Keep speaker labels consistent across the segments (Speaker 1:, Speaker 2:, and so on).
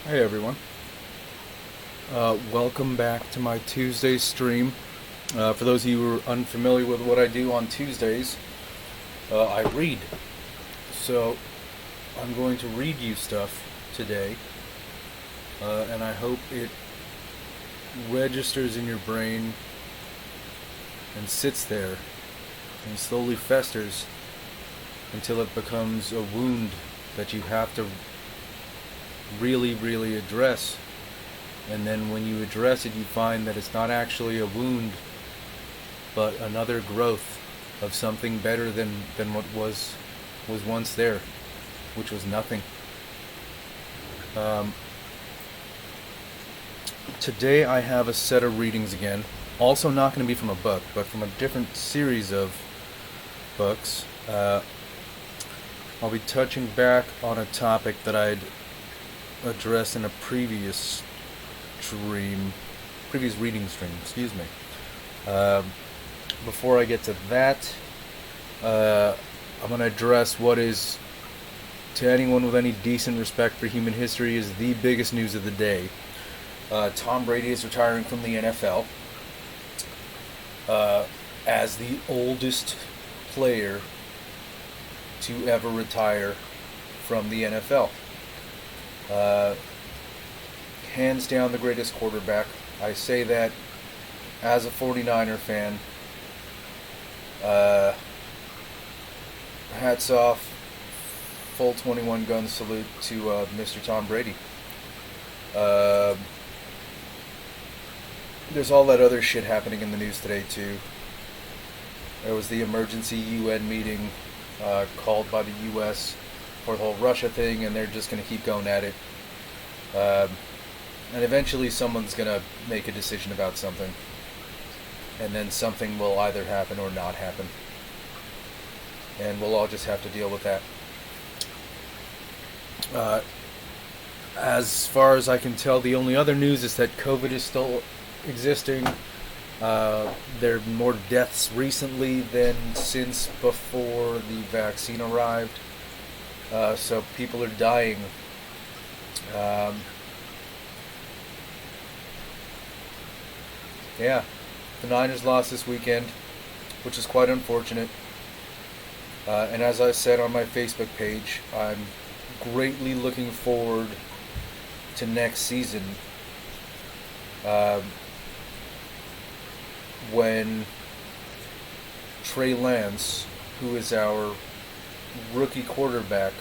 Speaker 1: Hey everyone. Welcome back to my Tuesday stream. For those of you who are unfamiliar with what I do on Tuesdays, I read. So I'm going to read you stuff today, and I hope it registers in your brain and sits there and slowly festers until it becomes a wound that you have to really address. And then when you address it, you find that it's not actually a wound, but another growth of something better than what was once there, which was nothing. Today I have a set of readings again. Also not going to be from a book, but from a different series of books. I'll be touching back on a topic that I'd addressed in a previous reading stream, excuse me. Before I get to that, I'm going to address what is, to anyone with any decent respect for human history, is the biggest news of the day. Tom Brady is retiring from the NFL as the oldest player to ever retire from the NFL. Hands down the greatest quarterback. I say that as a 49er fan. Hats off, full 21 gun salute to Mr. Tom Brady. There's all that other shit happening in the news today too. There was the emergency UN meeting called by the US for the whole Russia thing, and they're just going to keep going at it. And eventually someone's going to make a decision about something. And then something will either happen or not happen. And we'll all just have to deal with that. As far as I can tell, the only other news is that COVID is still existing. There are more deaths recently than since before the vaccine arrived. So people are dying. Yeah, the Niners lost this weekend, which is quite unfortunate. And as I said on my Facebook page, I'm greatly looking forward to next season, when Trey Lance, who is our rookie quarterback,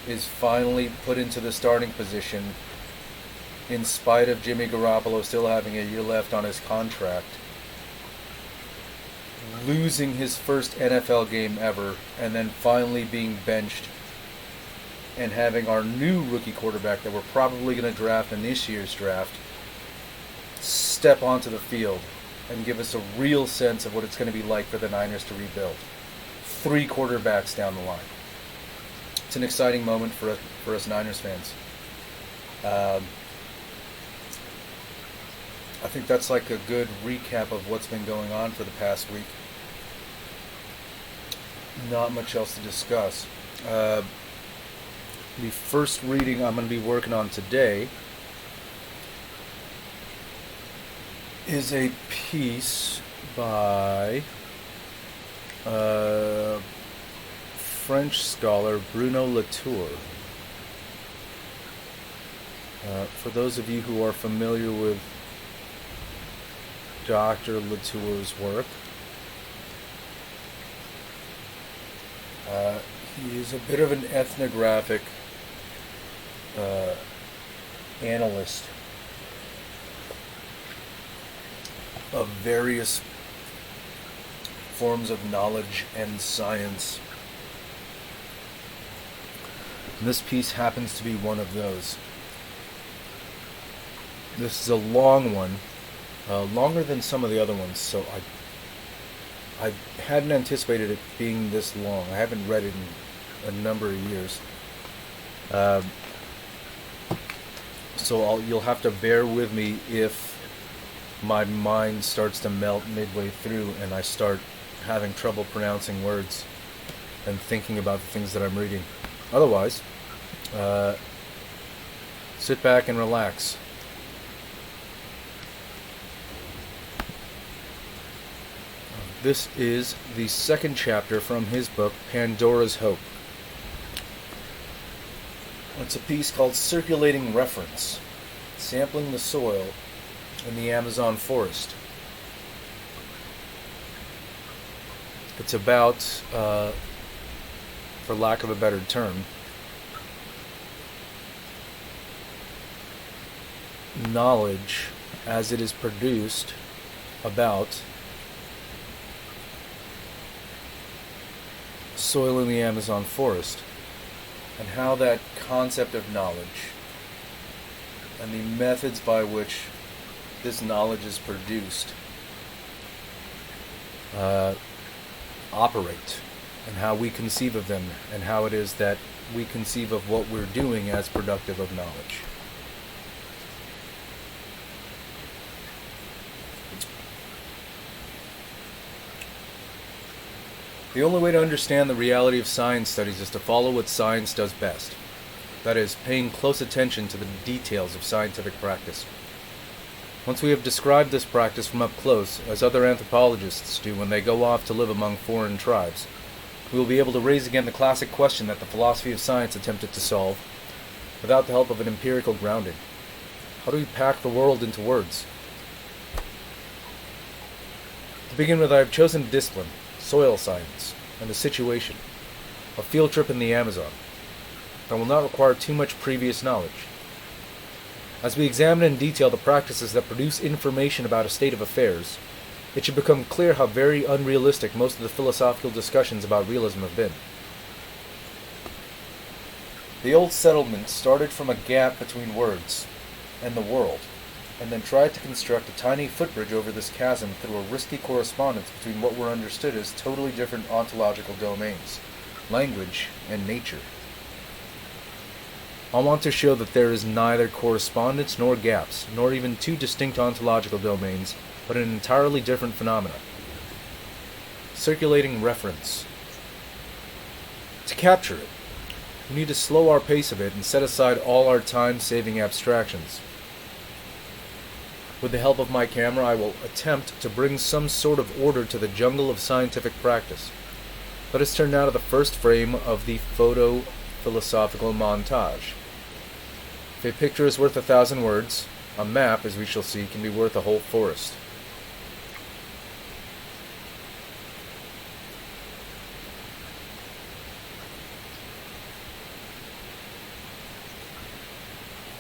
Speaker 1: is finally put into the starting position in spite of Jimmy Garoppolo still having a year left on his contract, losing his first NFL game ever, and then finally being benched, and having our new rookie quarterback that we're probably going to draft in this year's draft step onto the field and give us a real sense of what it's going to be like for the Niners to rebuild. 3 quarterbacks down the line. It's an exciting moment for us Niners fans. I think that's like a good recap of what's been going on for the past week. Not much else to discuss. The first reading I'm going to be working on today is a piece by French scholar Bruno Latour. For those of you who are familiar with Dr. Latour's work, he is a bit of an ethnographic analyst of various forms of knowledge and science. And this piece happens to be one of those. This is a long one, longer than some of the other ones, so I hadn't anticipated it being this long. I haven't read it in a number of years. So you'll have to bear with me if my mind starts to melt midway through and I start having trouble pronouncing words and thinking about the things that I'm reading. Otherwise, sit back and relax. This is the second chapter from his book, Pandora's Hope. It's a piece called Circulating Reference, Sampling the Soil in the Amazon Forest. It's about, for lack of a better term, knowledge as it is produced about soil in the Amazon forest, and how that concept of knowledge and the methods by which this knowledge is produced operate, and how we conceive of them, and how it is that we conceive of what we're doing as productive of knowledge. The only way to understand the reality of science studies is to follow what science does best. That is, paying close attention to the details of scientific practice. Once we have described this practice from up close, as other anthropologists do when they go off to live among foreign tribes, we will be able to raise again the classic question that the philosophy of science attempted to solve, without the help of an empirical grounding. How do we pack the world into words? To begin with, I have chosen a discipline, soil science, and a situation, a field trip in the Amazon, that will not require too much previous knowledge. As we examine in detail the practices that produce information about a state of affairs, it should become clear how very unrealistic most of the philosophical discussions about realism have been. The old settlement started from a gap between words and the world, and then tried to construct a tiny footbridge over this chasm through a risky correspondence between what were understood as totally different ontological domains, language and nature. I want to show that there is neither correspondence nor gaps, nor even two distinct ontological domains, but an entirely different phenomena. Circulating reference. To capture it, we need to slow our pace a bit and set aside all our time-saving abstractions. With the help of my camera, I will attempt to bring some sort of order to the jungle of scientific practice. Let us turn now to the first frame of the photo-philosophical montage. If a picture is worth 1,000 words, a map, as we shall see, can be worth a whole forest.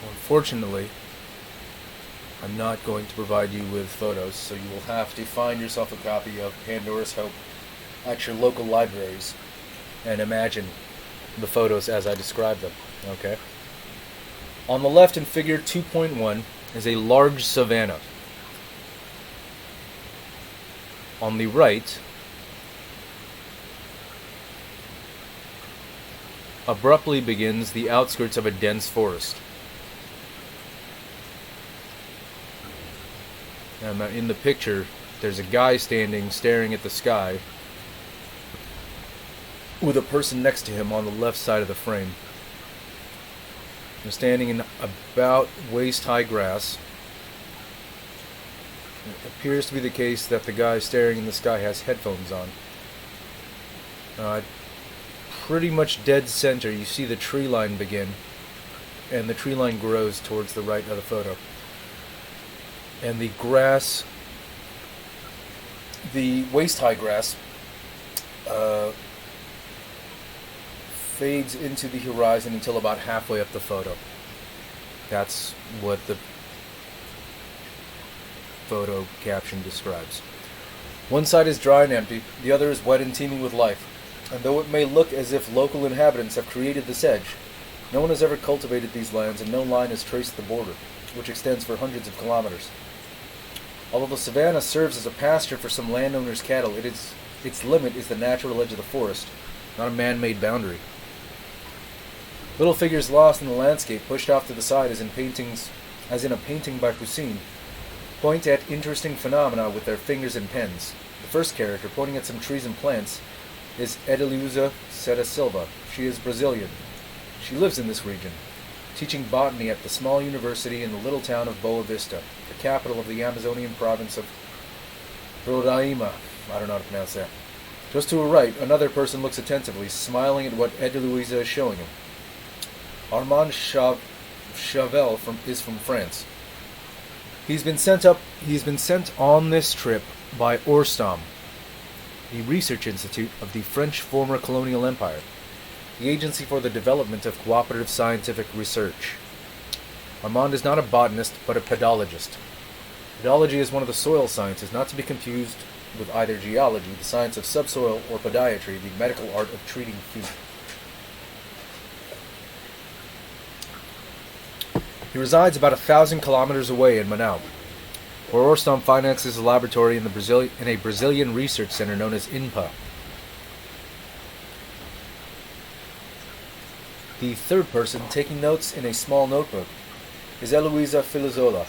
Speaker 1: Unfortunately, I'm not going to provide you with photos, so you will have to find yourself a copy of Pandora's Hope at your local libraries and imagine the photos as I describe them, okay? On the left in figure 2.1 is a large savanna. On the right, abruptly begins the outskirts of a dense forest. And in the picture, there's a guy standing, staring at the sky, with a person next to him on the left side of the frame. They're standing in about waist-high grass. It appears to be the case that the guy staring in the sky has headphones on. Pretty much dead center, you see the tree line begin, and the tree line grows towards the right of the photo. And the grass, the waist-high grass, fades into the horizon until about halfway up the photo. That's what the photo caption describes. One side is dry and empty, the other is wet and teeming with life. And though it may look as if local inhabitants have created this edge, no one has ever cultivated these lands, and no line has traced the border, which extends for hundreds of kilometers. Although the savanna serves as a pasture for some landowners' cattle, its limit is the natural edge of the forest, not a man-made boundary. Little figures lost in the landscape, pushed off to the side as in a painting by Poussin, point at interesting phenomena with their fingers and pens. The first character, pointing at some trees and plants, is Edeleuza Seda Silva. She is Brazilian. She lives in this region. teaching botany at the small university in the little town of Boa Vista, the capital of the Amazonian province of Roraima. I don't know how to pronounce that. Just to her right, another person looks attentively, smiling at what Edeluisa is showing him. Armand Chavel is from France. He's been sent on this trip by Orstam, the research institute of the French former colonial empire, the agency for the development of cooperative scientific research. Armand is not a botanist, but a pedologist. Pedology is one of the soil sciences, not to be confused with either geology, the science of subsoil, or podiatry, the medical art of treating feet. He resides about 1,000 kilometers away in Manaus, where Orstam finances a laboratory in a Brazilian research center known as INPA. The third person, taking notes in a small notebook, is Eloisa Filizola.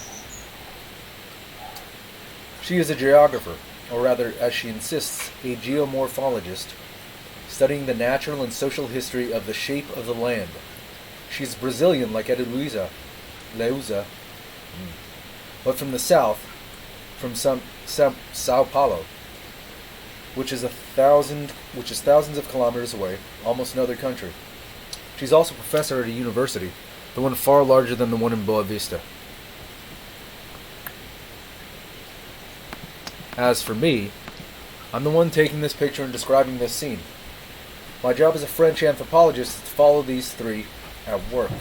Speaker 1: She is a geographer, or rather, as she insists, a geomorphologist, studying the natural and social history of the shape of the land. She is Brazilian like Eloisa, but from the south, from Sao Paulo, which is thousands of kilometers away, almost another country. She's also a professor at a university, the one far larger than the one in Boa Vista. As for me, I'm the one taking this picture and describing this scene. My job as a French anthropologist is to follow these three at work.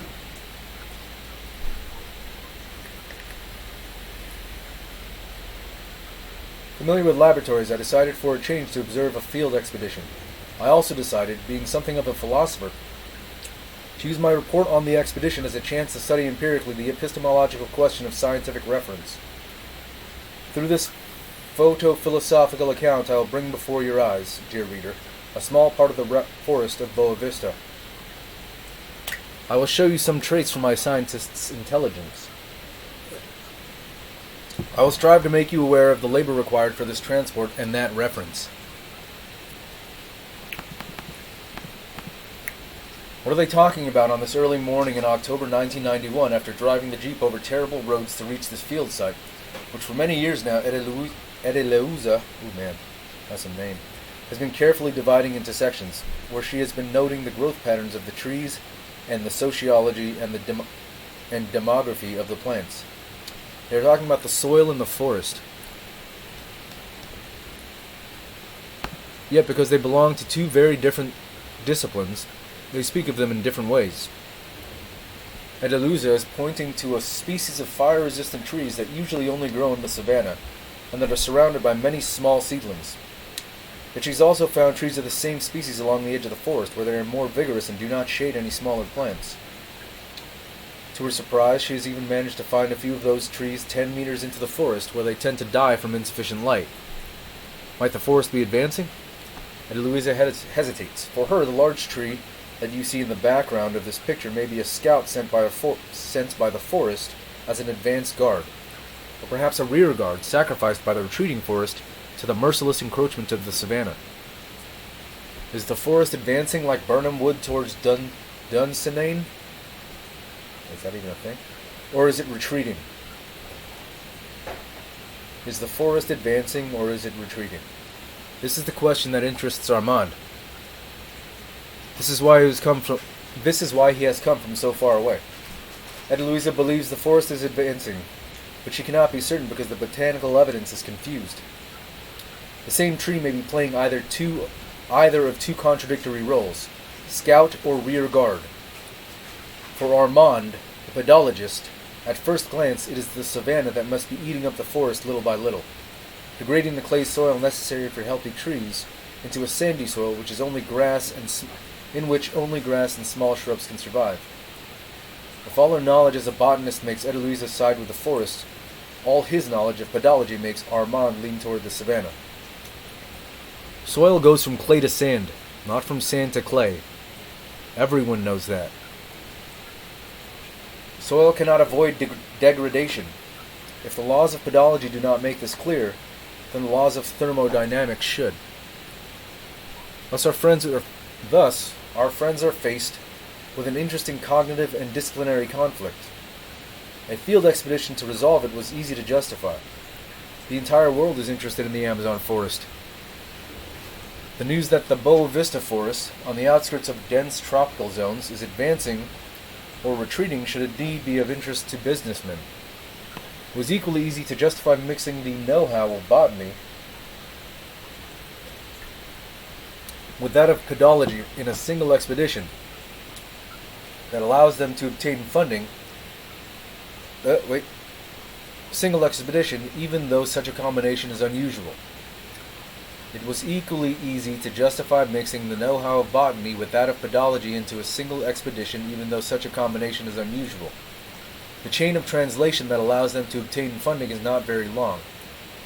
Speaker 1: Familiar with laboratories, I decided for a change to observe a field expedition. I also decided, being something of a philosopher, to use my report on the expedition as a chance to study empirically the epistemological question of scientific reference. Through this photo-philosophical account, I will bring before your eyes, dear reader, a small part of the forest of Boa Vista. I will show you some traits from my scientist's intelligence. I will strive to make you aware of the labor required for this transport and that reference. What are they talking about on this early morning in October 1991 after driving the Jeep over terrible roads to reach this field site, which for many years now Edeleuza, oh man, that's a name, has been carefully dividing into sections, where she has been noting the growth patterns of the trees and the sociology and the demography of the plants. They're talking about the soil and the forest. Yet because they belong to two very different disciplines, they speak of them in different ways. Edeluza is pointing to a species of fire-resistant trees that usually only grow in the savanna, and that are surrounded by many small seedlings. Yet she's also found trees of the same species along the edge of the forest, where they are more vigorous and do not shade any smaller plants. To her surprise, she has even managed to find a few of those trees 10 meters into the forest, where they tend to die from insufficient light. Might the forest be advancing? Edeluisa hesitates. For her, the large tree that you see in the background of this picture may be a scout sent by the forest as an advance guard, or perhaps a rear guard sacrificed by the retreating forest to the merciless encroachment of the savanna. Is the forest advancing like Burnham Wood towards Dunsinane? Is that even a thing? Or is it retreating? Is the forest advancing or is it retreating? This is the question that interests Armand. This is why he has come from so far away. Edeluisa believes the forest is advancing, but she cannot be certain because the botanical evidence is confused. The same tree may be playing either of two contradictory roles, scout or rear guard. For Armand, the pedologist, at first glance it is the savanna that must be eating up the forest little by little, degrading the clay soil necessary for healthy trees into a sandy soil which is in which only grass and small shrubs can survive. If all her knowledge as a botanist makes Edeluisa side with the forest, all his knowledge of pedology makes Armand lean toward the savanna. Soil goes from clay to sand, not from sand to clay. Everyone knows that. Soil cannot avoid degradation. If the laws of pedology do not make this clear, then the laws of thermodynamics should. Thus, our friends are faced with an interesting cognitive and disciplinary conflict. A field expedition to resolve it was easy to justify. The entire world is interested in the Amazon forest. The news that the Boa Vista forest, on the outskirts of dense tropical zones, is advancing or retreating should indeed be of interest to businessmen. It was equally easy to justify mixing the know-how of botany with that of pedology in a single expedition that allows them to obtain funding. Single expedition, even though such a combination is unusual. It was equally easy to justify mixing the know-how of botany with that of pedology into a single expedition, even though such a combination is unusual. The chain of translation that allows them to obtain funding is not very long.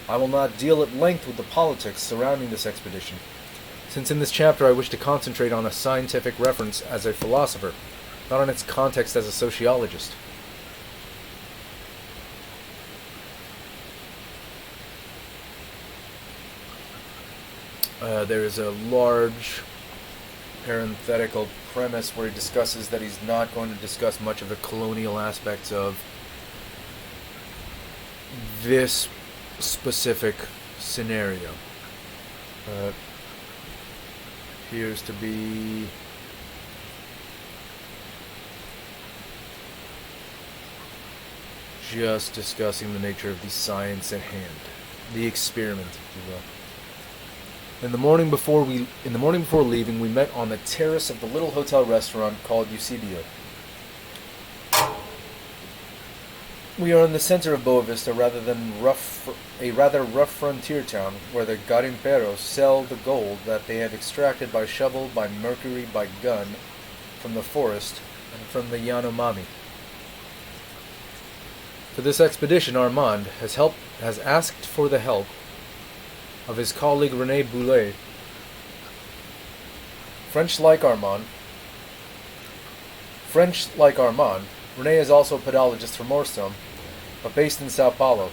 Speaker 1: I will not deal at length with the politics surrounding this expedition, since in this chapter I wish to concentrate on a scientific reference as a philosopher, not on its context as a sociologist. There is a large parenthetical premise where he discusses that he's not going to discuss much of the colonial aspects of this specific scenario. Appears to be just discussing the nature of the science at hand, the experiment, if you will. In the morning before leaving, we met on the terrace of the little hotel restaurant called Eusebio. We are in the center of Boa Vista, a rather rough frontier town where the garimperos sell the gold that they have extracted by shovel, by mercury, by gun, from the forest and from the Yanomami. For this expedition, Armand has asked for the help of his colleague René Boulet. French like Armand, René is also a pedologist from Orstone, but based in Sao Paulo.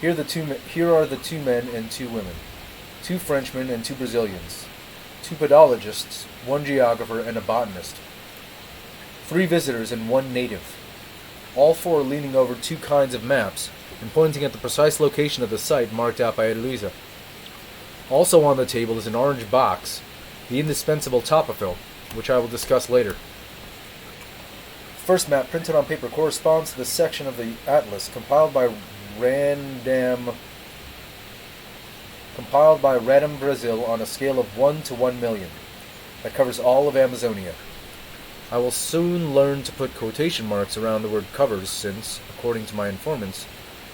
Speaker 1: Here are the two men and two women, 2 Frenchmen and 2 Brazilians, 2 pedologists, 1 geographer, and a botanist, 3 visitors and 1 native, all 4 leaning over 2 kinds of maps and pointing at the precise location of the site marked out by Eloisa. Also on the table is an orange box, the indispensable topophil, which I will discuss later. The first map printed on paper corresponds to the section of the atlas compiled by Random Brazil on a scale of 1 to 1 million, that covers all of Amazonia. I will soon learn to put quotation marks around the word covers since, according to my informants,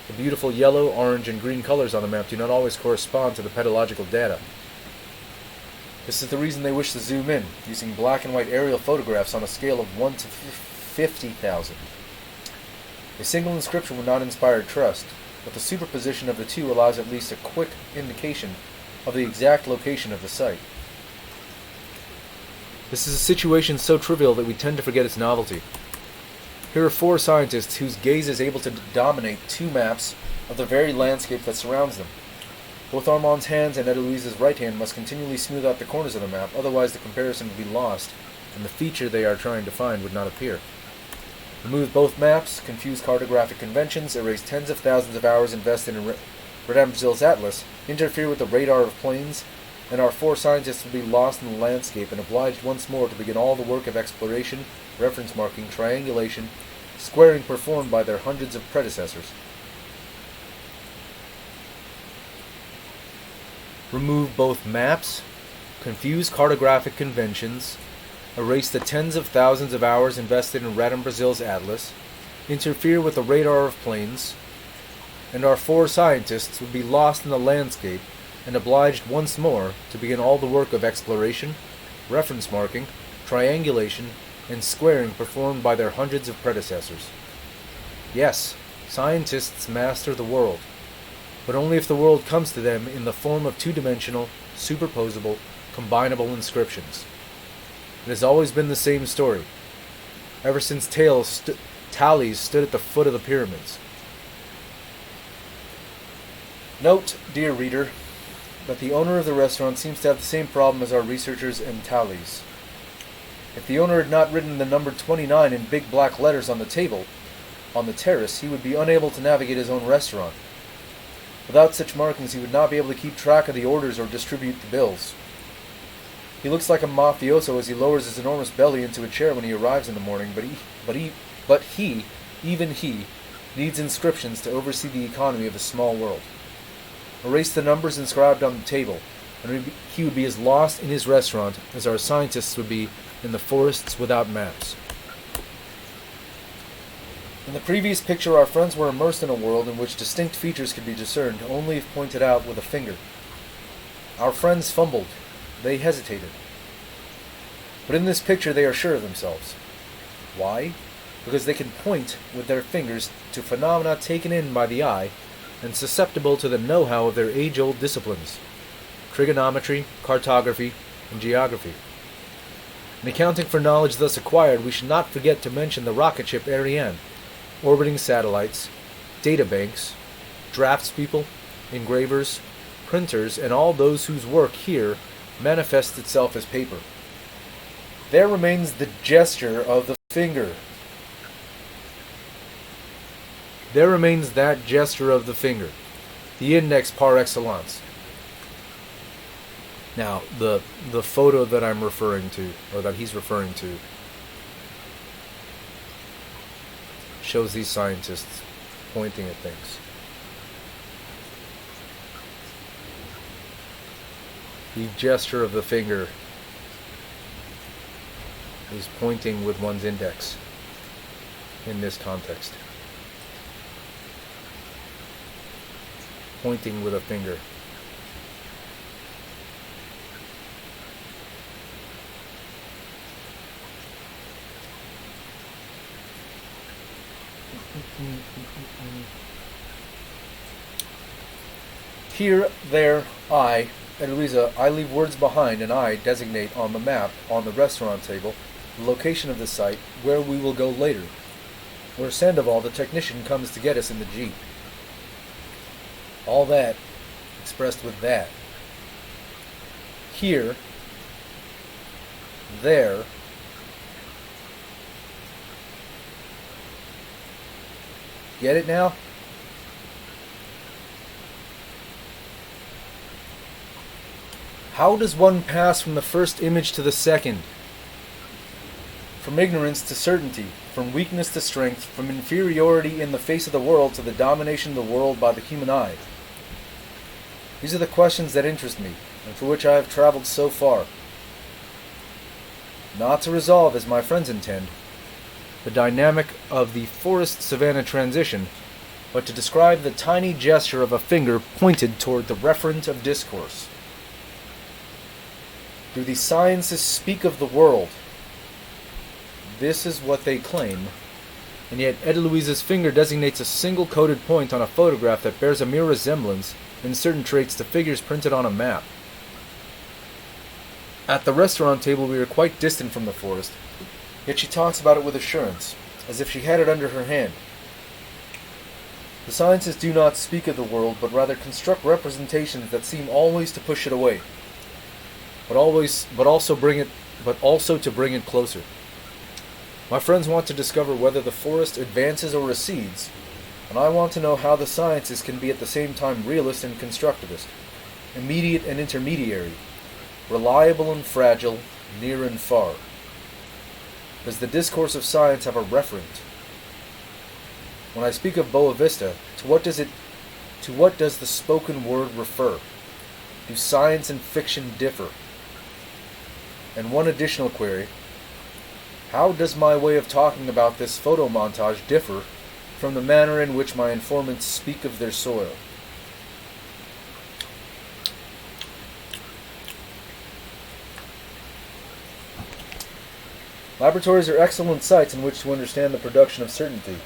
Speaker 1: the beautiful yellow, orange, and green colors on the map do not always correspond to the pedological data. This is the reason they wish to zoom in, using black and white aerial photographs on a scale of 1 to 50,000. A single inscription would not inspire trust, but the superposition of the two allows at least a quick indication of the exact location of the site. This is a situation so trivial that we tend to forget its novelty. Here are 4 scientists whose gaze is able to dominate 2 maps of the very landscape that surrounds them. Both Armand's hands and Eloise's right hand must continually smooth out the corners of the map, otherwise the comparison would be lost, and the feature they are trying to find would not appear. Remove both maps, confuse cartographic conventions, erase tens of thousands of hours invested in Madame Brazil's atlas, interfere with the radar of planes, and our 4 scientists will be lost in the landscape and obliged once more to begin all the work of exploration, reference marking, triangulation, squaring performed by their hundreds of predecessors. Remove both maps, confuse cartographic conventions, erase the tens of thousands of hours invested in Radam Brazil's atlas, interfere with the radar of planes, and our 4 scientists would be lost in the landscape and obliged once more to begin all the work of exploration, reference marking, triangulation, and squaring performed by their hundreds of predecessors. Yes, scientists master the world, but only if the world comes to them in the form of 2-dimensional, superposable, combinable inscriptions. It has always been the same story, ever since tallies stood at the foot of the pyramids. Note, dear reader, that the owner of the restaurant seems to have the same problem as our researchers and tallies. If the owner had not written the number 29 in big black letters on the table, on the terrace, he would be unable to navigate his own restaurant. Without such markings, he would not be able to keep track of the orders or distribute the bills. He looks like a mafioso as he lowers his enormous belly into a chair when he arrives in the morning, but he, even he, needs inscriptions to oversee the economy of a small world. Erase the numbers inscribed on the table, and he would be as lost in his restaurant as our scientists would be in the forests without maps. In the previous picture, our friends were immersed in a world in which distinct features could be discerned only if pointed out with a finger. Our friends fumbled. They hesitated. But in this picture, they are sure of themselves. Why? Because they can point with their fingers to phenomena taken in by the eye and susceptible to the know-how of their age-old disciplines: trigonometry, cartography, and geography. In accounting for knowledge thus acquired, we should not forget to mention the rocket ship Ariane, orbiting satellites, databanks, draftspeople, engravers, printers, and all those whose work here manifests itself as paper. There remains the gesture of the finger. There remains that gesture of the finger, the index par excellence. Now, the photo that I'm referring to, or that he's referring to, shows these scientists pointing at things. The gesture of the finger is pointing with one's index in this context. Pointing with a finger. Here, there, Eloisa, I leave words behind and I designate on the map on the restaurant table the location of the site where we will go later, where Sandoval, the technician, comes to get us in the Jeep. All that expressed with that. Here, there, get it now? How does one pass from the first image to the second? From ignorance to certainty, from weakness to strength, from inferiority in the face of the world to the domination of the world by the human eye? These are the questions that interest me, and for which I have traveled so far. Not to resolve, as my friends intend, the dynamic of the forest-savanna transition, but to describe the tiny gesture of a finger pointed toward the referent of discourse. Do the sciences speak of the world? This is what they claim, and yet Eloise's finger designates a single coded point on a photograph that bears a mere resemblance in certain traits to figures printed on a map. At the restaurant table we are quite distant from the forest, yet she talks about it with assurance, as if she had it under her hand. The sciences do not speak of the world, but rather construct representations that seem always to push it away, but also to bring it closer. My friends want to discover whether the forest advances or recedes, and I want to know how the sciences can be at the same time realist and constructivist, immediate and intermediary, reliable and fragile, near and far. Does the discourse of science have a referent? When I speak of Boa Vista, to what does the spoken word refer? Do science and fiction differ? And one additional query: how does my way of talking about this photo montage differ from the manner in which my informants speak of their soil? Laboratories are excellent sites in which to understand the production of certainty.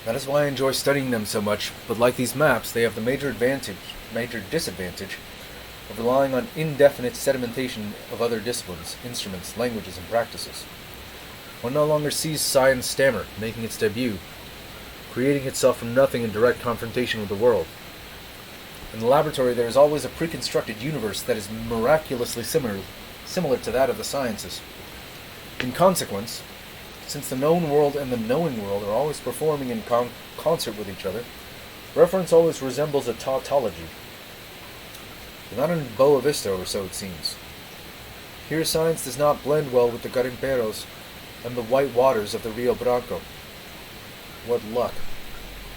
Speaker 1: That is why I enjoy studying them so much, but like these maps, they have the major disadvantage of relying on indefinite sedimentation of other disciplines, instruments, languages, and practices. One no longer sees science stammer, making its debut, creating itself from nothing in direct confrontation with the world. In the laboratory, there is always a pre-constructed universe that is miraculously similar to that of the sciences. In consequence, since the known world and the knowing world are always performing in concert with each other, reference always resembles a tautology. But not in Boa Vista, or so it seems. Here science does not blend well with the garimperos and the white waters of the Rio Branco. What luck.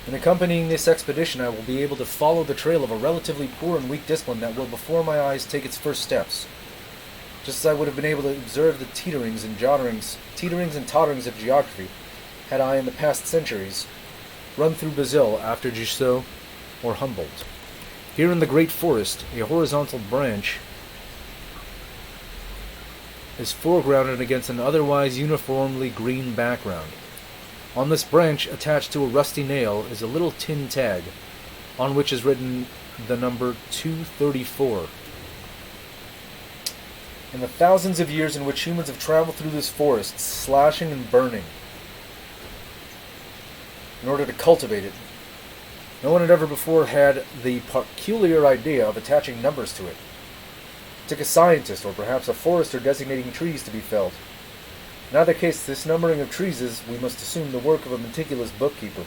Speaker 1: In accompanying this expedition, I will be able to follow the trail of a relatively poor and weak discipline that will before my eyes take its first steps. Just as I would have been able to observe the teeterings and totterings of geography, had I in the past centuries run through Brazil after Giroux or Humboldt. Here in the great forest, a horizontal branch is foregrounded against an otherwise uniformly green background. On this branch, attached to a rusty nail, is a little tin tag, on which is written the number 234. In the thousands of years in which humans have traveled through this forest, slashing and burning, in order to cultivate it, no one had ever before had the peculiar idea of attaching numbers to it. It took a scientist, or perhaps a forester, designating trees to be felled. In either case, this numbering of trees is, we must assume, the work of a meticulous bookkeeper.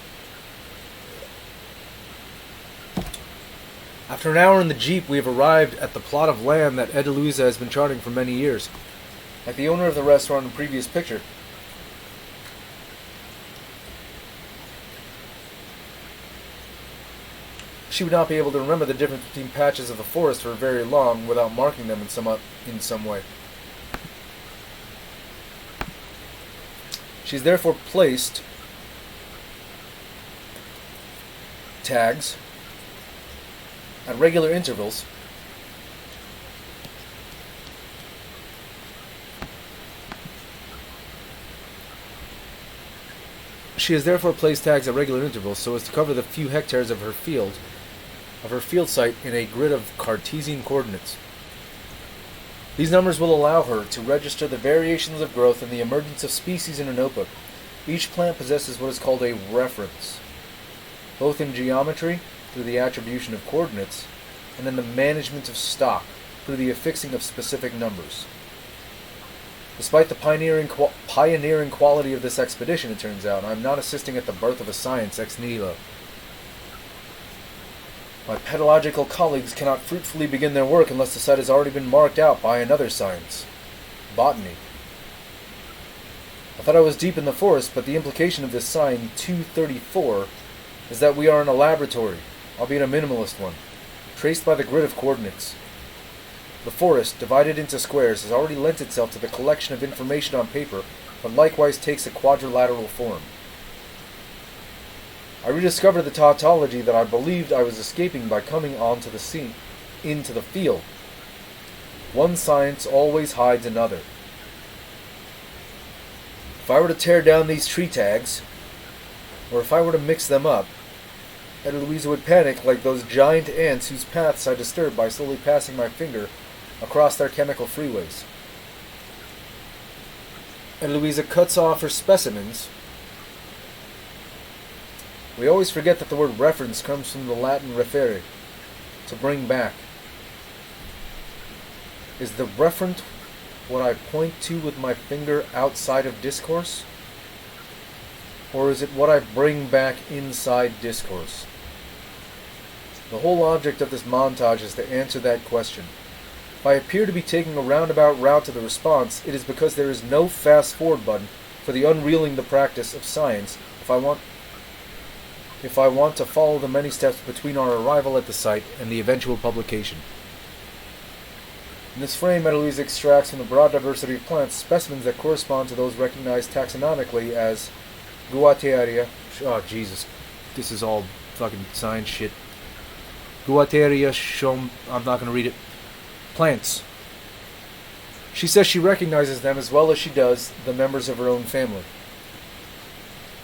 Speaker 1: After an hour in the jeep, we have arrived at the plot of land that Edeluisa has been charting for many years. Like the owner of the restaurant in the previous picture, she would not be able to remember the difference between patches of the forest for very long without marking them in some way. She's therefore placed tags at regular intervals so as to cover the few hectares of her field site in a grid of Cartesian coordinates. These numbers will allow her to register the variations of growth and the emergence of species in a notebook. Each plant possesses what is called a reference, both in geometry, through the attribution of coordinates, and in the management of stock, through the affixing of specific numbers. Despite the pioneering quality of this expedition, it turns out, I am not assisting at the birth of a science ex nihilo. My pedagogical colleagues cannot fruitfully begin their work unless the site has already been marked out by another science, botany. I thought I was deep in the forest, but the implication of this sign, 234, is that we are in a laboratory, albeit a minimalist one, traced by the grid of coordinates. The forest, divided into squares, has already lent itself to the collection of information on paper, but likewise takes a quadrilateral form. I rediscovered the tautology that I believed I was escaping by coming onto the scene, into the field. One science always hides another. If I were to tear down these tree tags, or if I were to mix them up, Edeluisa would panic like those giant ants whose paths I disturb by slowly passing my finger across their chemical freeways. Edeluisa cuts off her specimens. We always forget that the word reference comes from the Latin referere, to bring back. Is the referent what I point to with my finger outside of discourse? Or is it what I bring back inside discourse? The whole object of this montage is to answer that question. If I appear to be taking a roundabout route to the response, it is because there is no fast-forward button for the unreeling the practice of science if I want to follow the many steps between our arrival at the site and the eventual publication. In this frame, Edeluisa extracts from the broad diversity of plants specimens that correspond to those recognized taxonomically as Guatteria. Oh, Jesus. This is all fucking science shit. Guatteria shom. I'm not going to read it. Plants. She says she recognizes them as well as she does the members of her own family.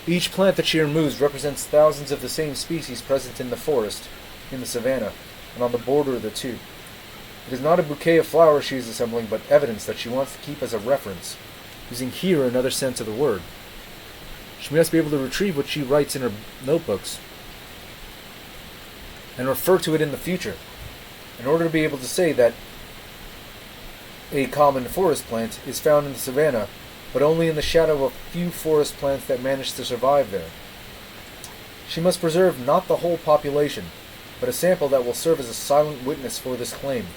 Speaker 1: Each plant that she removes represents thousands of the same species present in the forest, in the savanna, and on the border of the two. It is not a bouquet of flowers she is assembling, but evidence that she wants to keep as a reference, using here another sense of the word. She must be able to retrieve what she writes in her notebooks. and refer to it in the future, in order to be able to say that a common forest plant is found in the savanna, but only in the shadow of few forest plants that manage to survive there. She must preserve not the whole population, but a sample that will serve as a silent witness for this claim.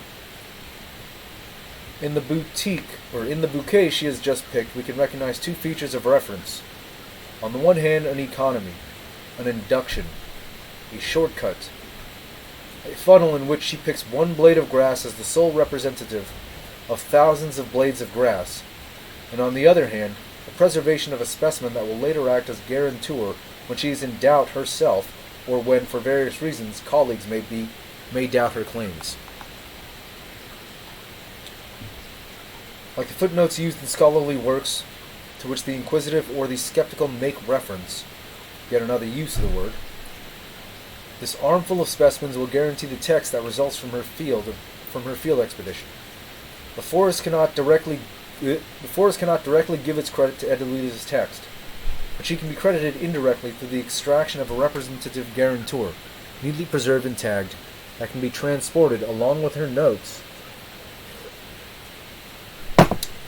Speaker 1: In the bouquet she has just picked, we can recognize two features of reference. On the one hand, an economy, an induction, a shortcut, a funnel in which she picks one blade of grass as the sole representative of thousands of blades of grass, and on the other hand, the preservation of a specimen that will later act as guarantor when she is in doubt herself, or when, for various reasons, colleagues may doubt her claims. Like the footnotes used in scholarly works, to which the inquisitive or the skeptical make reference, yet another use of the word, this armful of specimens will guarantee the text that results from her field expedition. The forest cannot directly give its credit to Edelita's text, but she can be credited indirectly through the extraction of a representative guarantor, neatly preserved and tagged, that can be transported along with her notes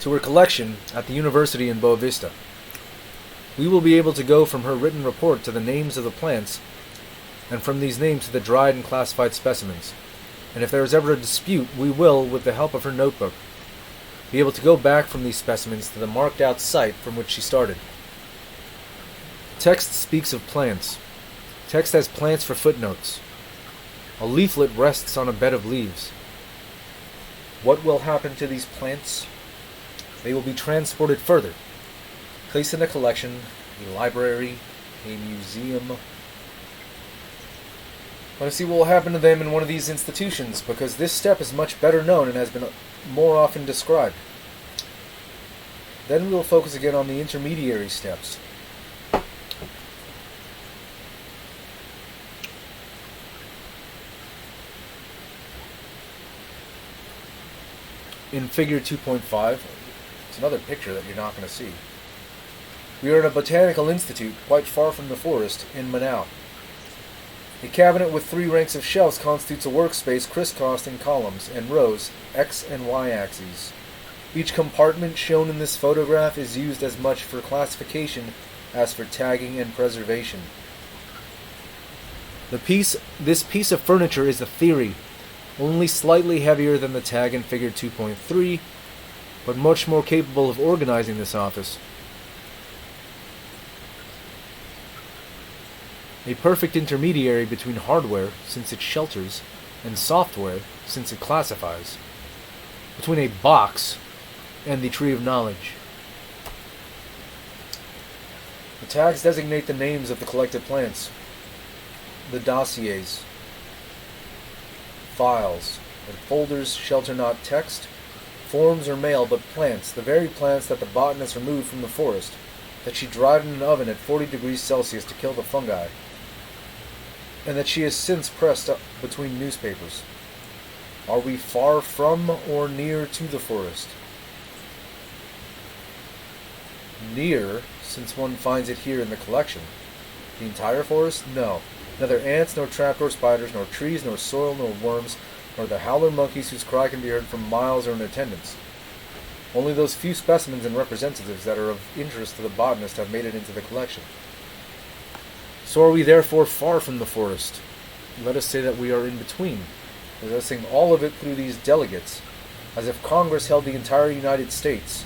Speaker 1: to her collection at the university in Boa Vista. We will be able to go from her written report to the names of the plants, and from these names to the dried and classified specimens. And if there is ever a dispute, we will, with the help of her notebook, be able to go back from these specimens to the marked out site from which she started. Text speaks of plants. Text has plants for footnotes. A leaflet rests on a bed of leaves. What will happen to these plants? They will be transported further, placed in a collection, a library, a museum. Let us see what will happen to them in one of these institutions, because this step is much better known and has been more often described. Then we will focus again on the intermediary steps. In figure 2.5, it's another picture that you're not going to see. We are in a botanical institute quite far from the forest in Manaus. A cabinet with 3 ranks of shelves constitutes a workspace crisscrossed in columns and rows, X and Y axes. Each compartment shown in this photograph is used as much for classification as for tagging and preservation. This piece of furniture is a theory, only slightly heavier than the tag in figure 2.3, but much more capable of organizing this office. A perfect intermediary between hardware, since it shelters, and software, since it classifies. Between a box and the tree of knowledge. The tags designate the names of the collected plants, the dossiers, files, and folders shelter not text, forms, or mail, but plants, the very plants that the botanist removed from the forest, that she dried in an oven at 40 degrees Celsius to kill the fungi, and that she has since pressed up between newspapers. Are we far from or near to the forest? Near, since one finds it here in the collection. The entire forest? No. Neither ants, nor trapdoor spiders, nor trees, nor soil, nor worms, nor the howler monkeys whose cry can be heard from miles or in attendance. Only those few specimens and representatives that are of interest to the botanist have made it into the collection. So are we therefore far from the forest? Let us say that we are in between, possessing all of it through these delegates, as if Congress held the entire United States.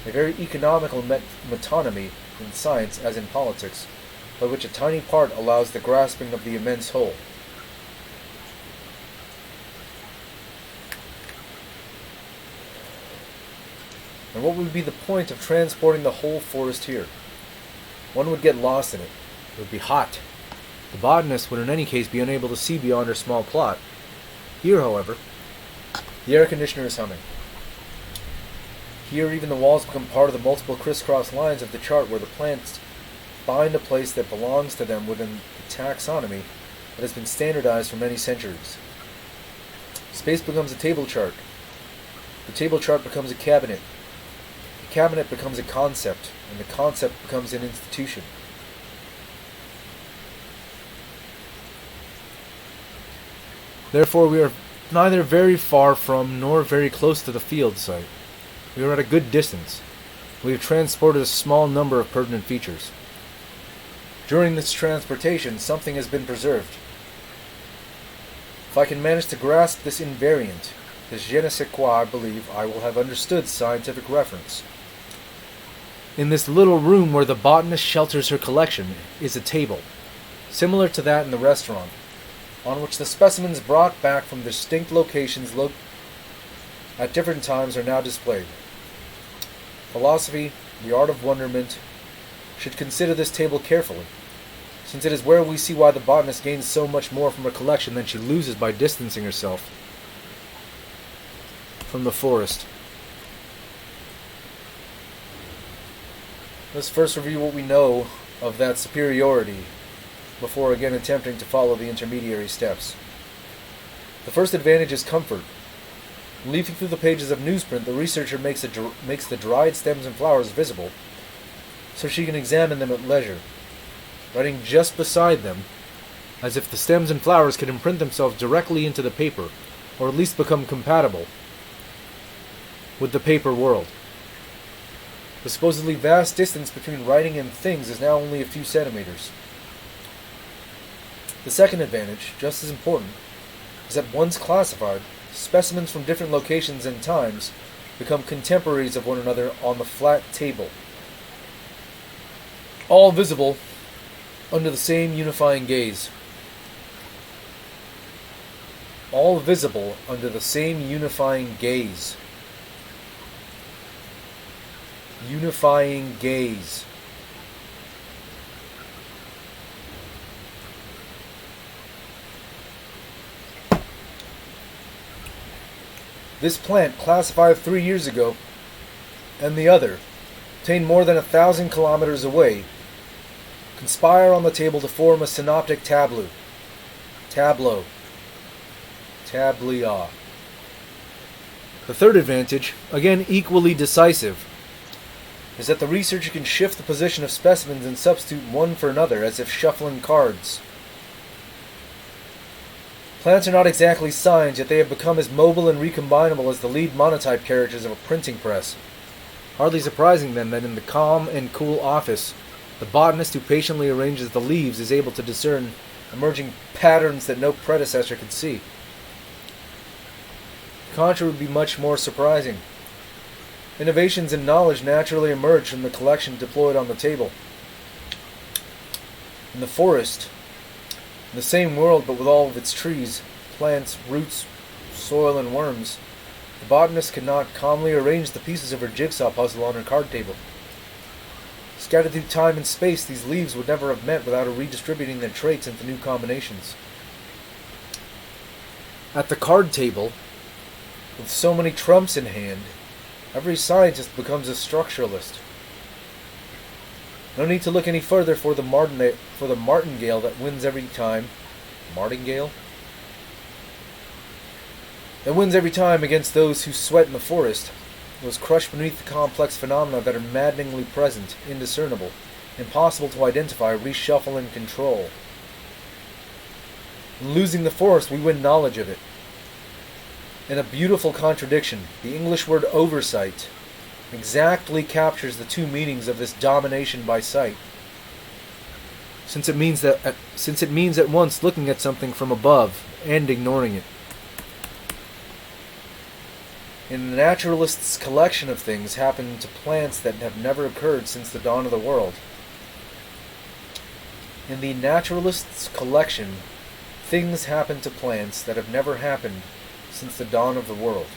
Speaker 1: A very economical metonymy in science as in politics, by which a tiny part allows the grasping of the immense whole. And what would be the point of transporting the whole forest here? One would get lost in it. It would be hot. The botanist would in any case be unable to see beyond her small plot. Here, however, the air conditioner is humming. Here even the walls become part of the multiple crisscross lines of the chart where the plants find a place that belongs to them within the taxonomy that has been standardized for many centuries. Space becomes a table chart. The table chart becomes a cabinet. The cabinet becomes a concept, and the concept becomes an institution. Therefore, we are neither very far from nor very close to the field site. We are at a good distance. We have transported a small number of pertinent features. During this transportation, something has been preserved. If I can manage to grasp this invariant, this je ne sais quoi, I believe I will have understood scientific reference. In this little room where the botanist shelters her collection is a table, similar to that in the restaurant, on which the specimens brought back from distinct locations at different times are now displayed. Philosophy, the art of wonderment, should consider this table carefully, since it is where we see why the botanist gains so much more from her collection than she loses by distancing herself from the forest. Let's first review what we know of that superiority before again attempting to follow the intermediary steps. The first advantage is comfort. Leafing through the pages of newsprint, the researcher makes the dried stems and flowers visible, so she can examine them at leisure, writing just beside them, as if the stems and flowers could imprint themselves directly into the paper, or at least become compatible with the paper world. The supposedly vast distance between writing and things is now only a few centimeters. The second advantage, just as important, is that once classified, specimens from different locations and times become contemporaries of one another on the flat table, all visible under the same unifying gaze. All visible under the same unifying gaze. Unifying gaze. This plant, classified 3 years ago, and the other, obtained more than 1,000 kilometers away, conspire on the table to form a synoptic tableau. Tablia. The third advantage, again equally decisive, is that the researcher can shift the position of specimens and substitute one for another as if shuffling cards. Plants are not exactly signs, yet they have become as mobile and recombinable as the lead monotype characters of a printing press. Hardly surprising, then, that in the calm and cool office, the botanist who patiently arranges the leaves is able to discern emerging patterns that no predecessor could see. The contrary would be much more surprising. Innovations in knowledge naturally emerge from the collection deployed on the table. In the forest, in the same world but with all of its trees, plants, roots, soil, and worms, the botanist cannot calmly arrange the pieces of her jigsaw puzzle on her card table. Scattered through time and space, these leaves would never have met without her redistributing their traits into new combinations. At the card table, with so many trumps in hand, every scientist becomes a structuralist. No need to look any further for the martingale that wins every time. Martingale? That wins every time against those who sweat in the forest, was crushed beneath the complex phenomena that are maddeningly present, indiscernible, impossible to identify, reshuffle, and control. In losing the forest, we win knowledge of it. In a beautiful contradiction, the English word oversight exactly captures the two meanings of this domination by sight, since it means at once looking at something from above and ignoring it. In the naturalist's collection of things happen to plants that have never occurred since the dawn of the world. In the naturalist's collection, things happen to plants that have never happened since the dawn of the world.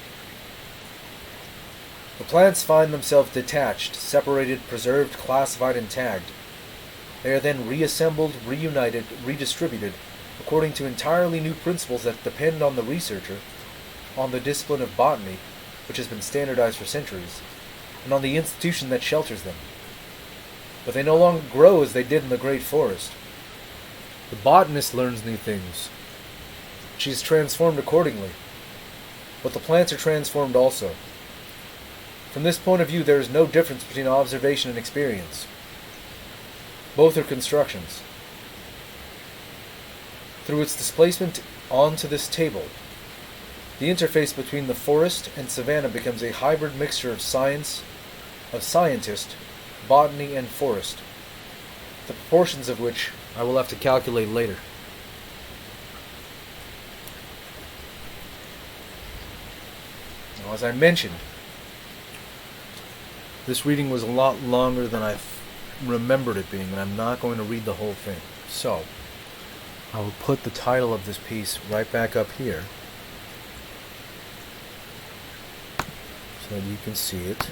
Speaker 1: The plants find themselves detached, separated, preserved, classified, and tagged. They are then reassembled, reunited, redistributed, according to entirely new principles that depend on the researcher, on the discipline of botany, which has been standardized for centuries, and on the institution that shelters them. But they no longer grow as they did in the great forest. The botanist learns new things. She is transformed accordingly. But the plants are transformed also. From this point of view, there is no difference between observation and experience. Both are constructions. Through its displacement onto this table. The interface between the forest and savanna becomes a hybrid mixture of scientist, botany, and forest, the proportions of which I will have to calculate later. Now, as I mentioned, this reading was a lot longer than I remembered it being, and I'm not going to read the whole thing. So, I will put the title of this piece right back up here so that you can see it.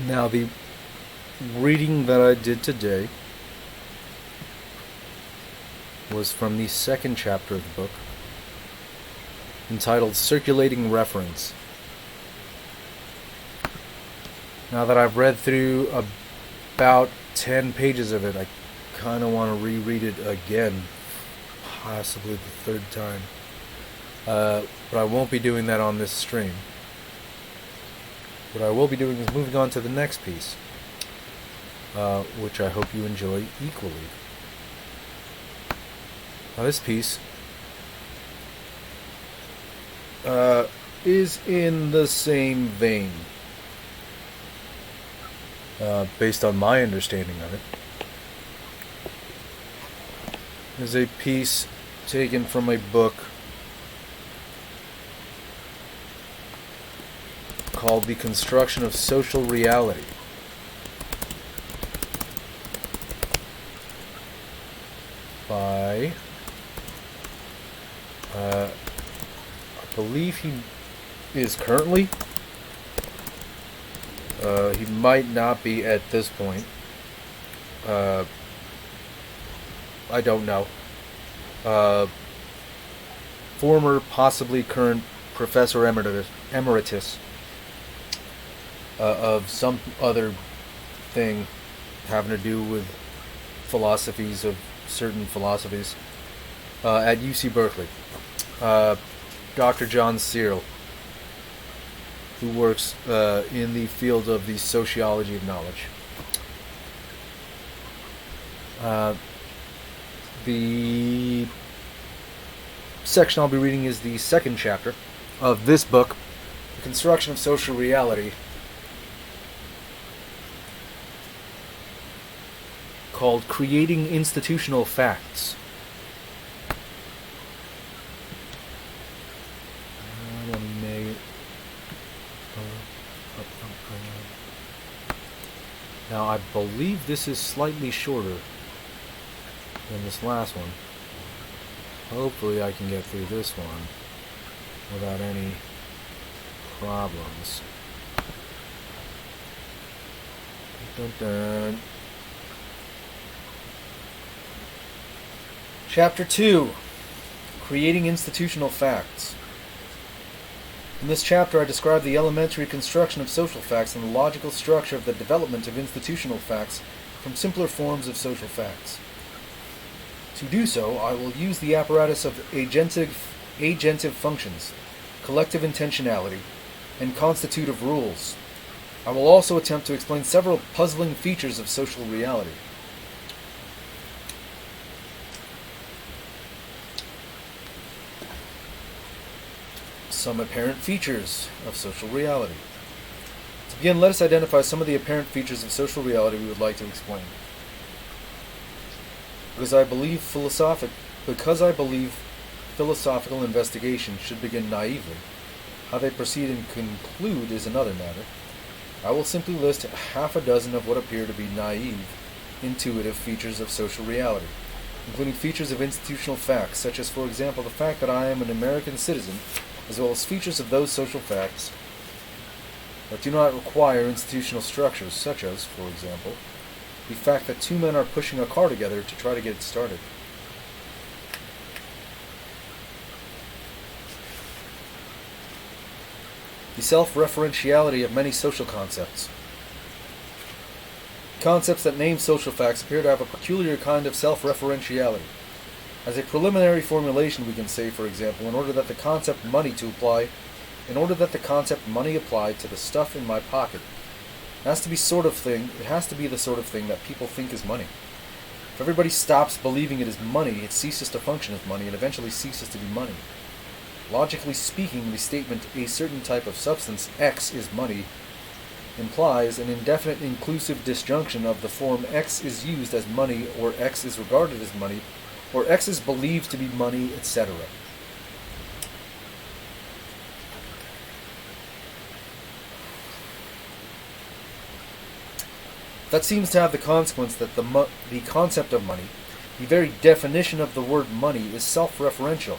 Speaker 1: Now, the reading that I did today was from the second chapter of the book, entitled Circulating Reference. Now that I've read through about 10 pages of it, I kind of want to reread it again, possibly the third time. But I won't be doing that on this stream. What I will be doing is moving on to the next piece, which I hope you enjoy equally. Now, this piece is in the same vein, based on my understanding of it. It's a piece taken from a book called The Construction of Social Reality by, I believe he is currently, he might not be at this point, I don't know, former, possibly current Professor Emeritus of some other thing having to do with philosophies of certain philosophies at UC Berkeley. Dr. John Searle, who works in the field of the sociology of knowledge. The section I'll be reading is the second chapter of this book, The Construction of Social Reality, called Creating Institutional Facts. Now, I believe this is slightly shorter than this last one. Hopefully I can get through this one without any problems. Dun, dun. Chapter 2, Creating Institutional Facts. In this chapter, I describe the elementary construction of social facts and the logical structure of the development of institutional facts from simpler forms of social facts. To do so, I will use the apparatus of agentive functions, collective intentionality, and constitutive rules. I will also attempt to explain several puzzling features of social reality. Some apparent features of social reality. To begin, let us identify some of the apparent features of social reality we would like to explain. Because I believe philosophical investigation should begin naively. How they proceed and conclude is another matter. I will simply list half a dozen of what appear to be naive, intuitive features of social reality, including features of institutional facts, such as, for example, the fact that I am an American citizen, as well as features of those social facts that do not require institutional structures, such as, for example, the fact that two men are pushing a car together to try to get it started. The self-referentiality of many social concepts. Concepts that name social facts appear to have a peculiar kind of self-referentiality. As a preliminary formulation, we can say, for example, in order that the concept money apply to the stuff in my pocket, it has to be the sort of thing that people think is money. If everybody stops believing it is money, it ceases to function as money and eventually ceases to be money. Logically speaking, the statement, a certain type of substance, X, is money, implies an indefinite inclusive disjunction of the form X is used as money, or X is regarded as money, or X is believed to be money, etc. That seems to have the consequence that the concept of money, the very definition of the word money, is self-referential.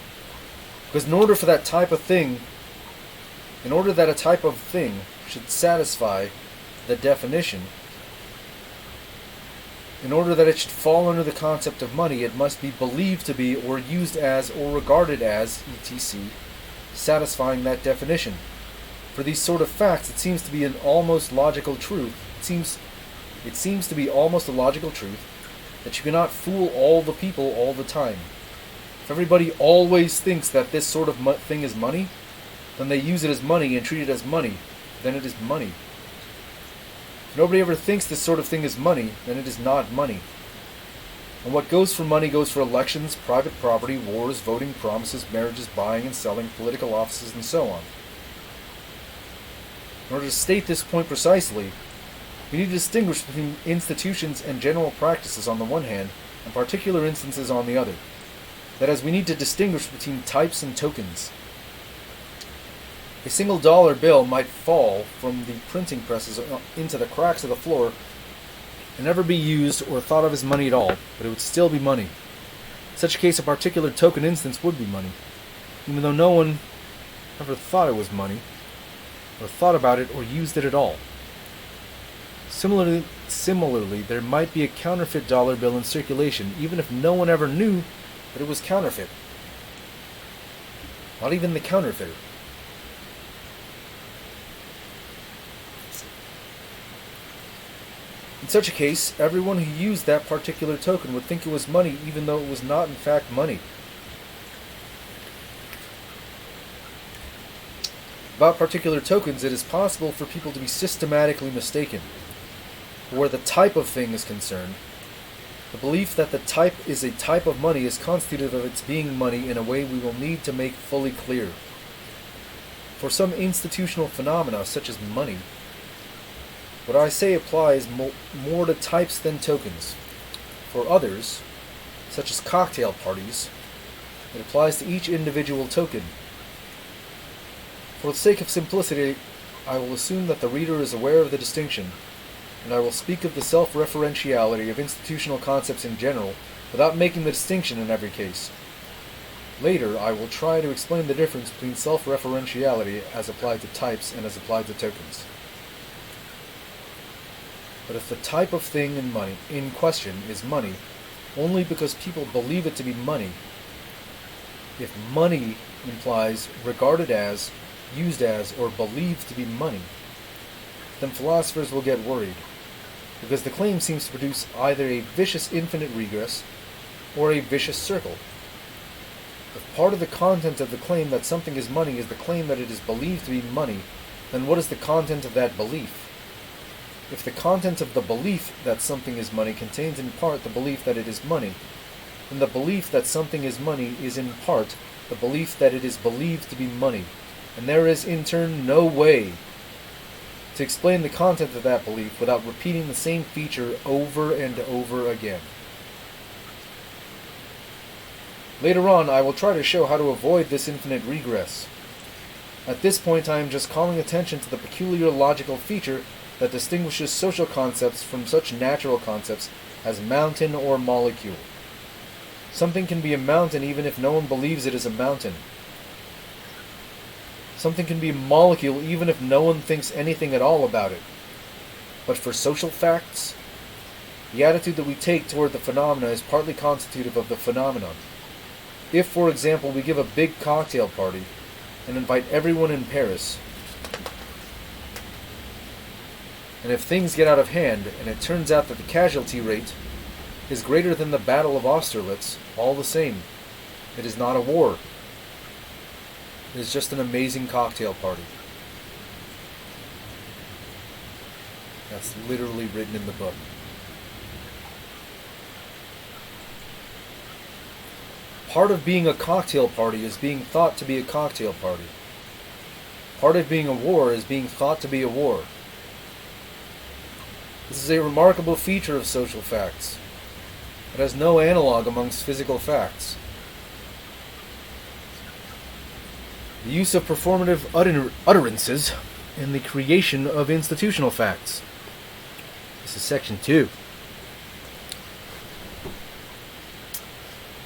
Speaker 1: Because in order that a type of thing should satisfy the definition, in order that it should fall under the concept of money, it must be believed to be, or used as, or regarded as, etc., satisfying that definition. For these sort of facts, it seems to be an almost logical truth. It seems to be almost a logical truth that you cannot fool all the people all the time. If everybody always thinks that this sort of thing is money, then they use it as money and treat it as money, then it is money. If nobody ever thinks this sort of thing is money, then it is not money. And what goes for money goes for elections, private property, wars, voting, promises, marriages, buying and selling, political offices, and so on. In order to state this point precisely, we need to distinguish between institutions and general practices on the one hand, and particular instances on the other. That is, we need to distinguish between types and tokens. A single dollar bill might fall from the printing presses into the cracks of the floor and never be used or thought of as money at all, but it would still be money. In such a case, a particular token instance would be money, even though no one ever thought it was money, or thought about it, or used it at all. Similarly, there might be a counterfeit dollar bill in circulation, even if no one ever knew that it was counterfeit. Not even the counterfeiter. In such a case, everyone who used that particular token would think it was money, even though it was not in fact money. About particular tokens, it is possible for people to be systematically mistaken. Where the type of thing is concerned, the belief that the type is a type of money is constitutive of its being money in a way we will need to make fully clear. For some institutional phenomena, such as money, what I say applies more to types than tokens. For others, such as cocktail parties, it applies to each individual token. For the sake of simplicity, I will assume that the reader is aware of the distinction, and I will speak of the self-referentiality of institutional concepts in general, without making the distinction in every case. Later, I will try to explain the difference between self-referentiality as applied to types and as applied to tokens. But if the type of thing in question is money, only because people believe it to be money, if money implies regarded as, used as, or believed to be money, then philosophers will get worried, because the claim seems to produce either a vicious infinite regress or a vicious circle. If part of the content of the claim that something is money is the claim that it is believed to be money, then what is the content of that belief? If the content of the belief that something is money contains in part the belief that it is money, then the belief that something is money is in part the belief that it is believed to be money, and there is in turn no way to explain the content of that belief without repeating the same feature over and over again. Later on, I will try to show how to avoid this infinite regress. At this point, I am just calling attention to the peculiar logical feature that distinguishes social concepts from such natural concepts as mountain or molecule. Something can be a mountain even if no one believes it is a mountain. Something can be a molecule even if no one thinks anything at all about it. But for social facts, the attitude that we take toward the phenomena is partly constitutive of the phenomenon. If, for example, we give a big cocktail party and invite everyone in Paris, and if things get out of hand and it turns out that the casualty rate is greater than the Battle of Austerlitz, all the same, it is not a war. It is just an amazing cocktail party. That's literally written in the book. Part of being a cocktail party is being thought to be a cocktail party. Part of being a war is being thought to be a war. This is a remarkable feature of social facts. It has no analog amongst physical facts. The use of performative utterances in the creation of institutional facts. This is section 2.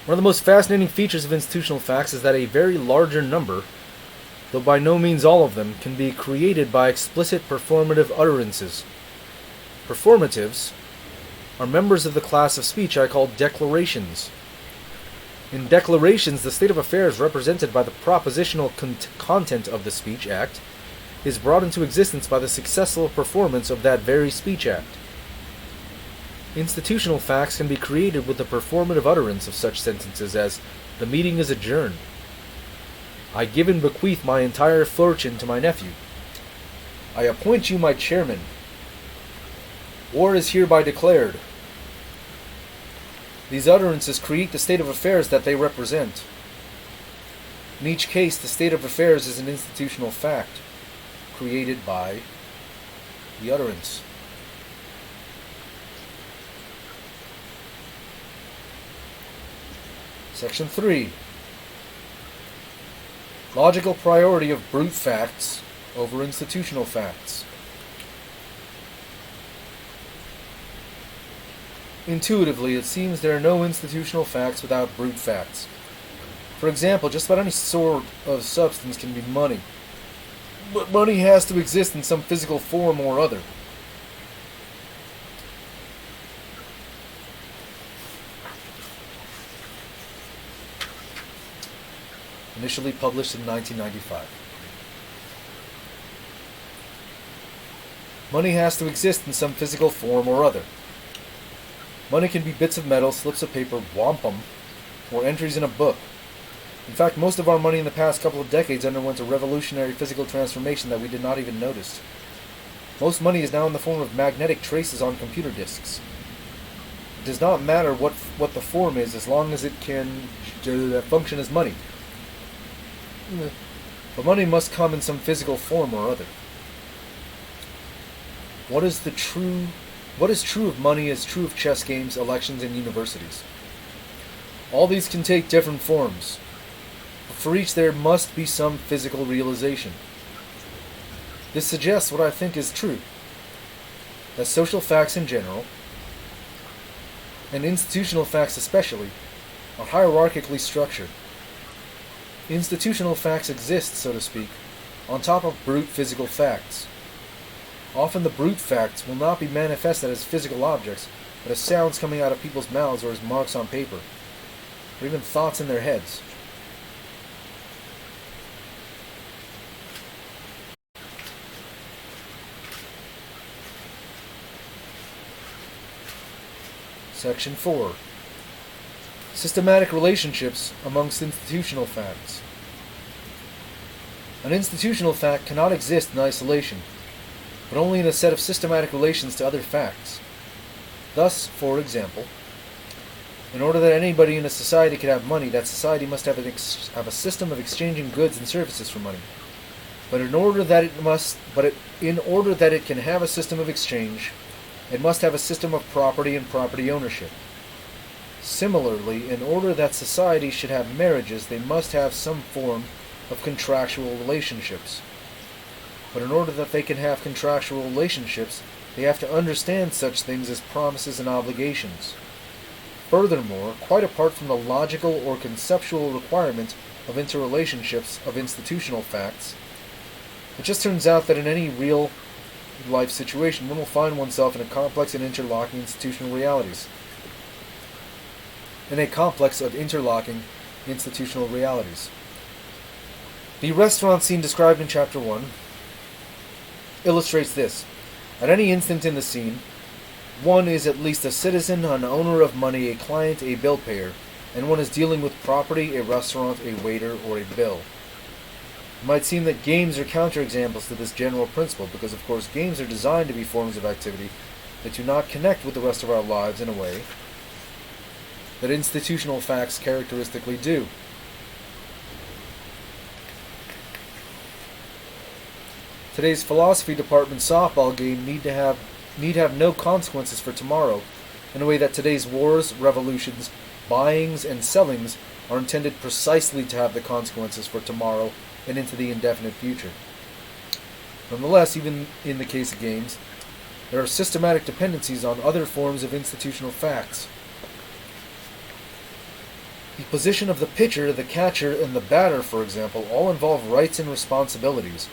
Speaker 1: One of the most fascinating features of institutional facts is that a very larger number, though by no means all of them, can be created by explicit performative utterances. Performatives are members of the class of speech I call declarations. In declarations, the state of affairs represented by the propositional content of the speech act is brought into existence by the successful performance of that very speech act. Institutional facts can be created with the performative utterance of such sentences as, "The meeting is adjourned," "I give and bequeath my entire fortune to my nephew," "I appoint you my chairman," "War is hereby declared." These utterances create the state of affairs that they represent. In each case, the state of affairs is an institutional fact, created by the utterance. Section 3. Logical priority of brute facts over institutional facts. Intuitively, it seems there are no institutional facts without brute facts. For example, just about any sort of substance can be money. But money has to exist in some physical form or other. Initially published in 1995. Money has to exist in some physical form or other. Money can be bits of metal, slips of paper, wampum, or entries in a book. In fact, most of our money in the past couple of decades underwent a revolutionary physical transformation that we did not even notice. Most money is now in the form of magnetic traces on computer disks. It does not matter what the form is as long as it can function as money. But money must come in some physical form or other. What is true of money is true of chess games, elections, and universities. All these can take different forms, but for each there must be some physical realization. This suggests what I think is true, that social facts in general, and institutional facts especially, are hierarchically structured. Institutional facts exist, so to speak, on top of brute physical facts. Often the brute facts will not be manifested as physical objects, but as sounds coming out of people's mouths or as marks on paper, or even thoughts in their heads. Section 4. Systematic relationships amongst institutional facts. An institutional fact cannot exist in isolation, but only in a set of systematic relations to other facts. Thus, for example, in order that anybody in a society can have money, that society must have a system of exchanging goods and services for money. But in order that it can have a system of exchange, it must have a system of property and property ownership. Similarly, in order that society should have marriages, they must have some form of contractual relationships. But in order that they can have contractual relationships, they have to understand such things as promises and obligations. Furthermore, quite apart from the logical or conceptual requirement of interrelationships of institutional facts, it just turns out that in any real life situation, one will find oneself in a complex and interlocking institutional realities. The restaurant scene described in Chapter 1 illustrates this. At any instant in the scene, one is at least a citizen, an owner of money, a client, a bill payer, and one is dealing with property, a restaurant, a waiter, or a bill. It might seem that games are counterexamples to this general principle, because of course games are designed to be forms of activity that do not connect with the rest of our lives in a way that institutional facts characteristically do. Today's philosophy department softball game need have no consequences for tomorrow, in a way that today's wars, revolutions, buyings, and sellings are intended precisely to have the consequences for tomorrow and into the indefinite future. Nonetheless, even in the case of games, there are systematic dependencies on other forms of institutional facts. The position of the pitcher, the catcher, and the batter, for example, all involve rights and responsibilities,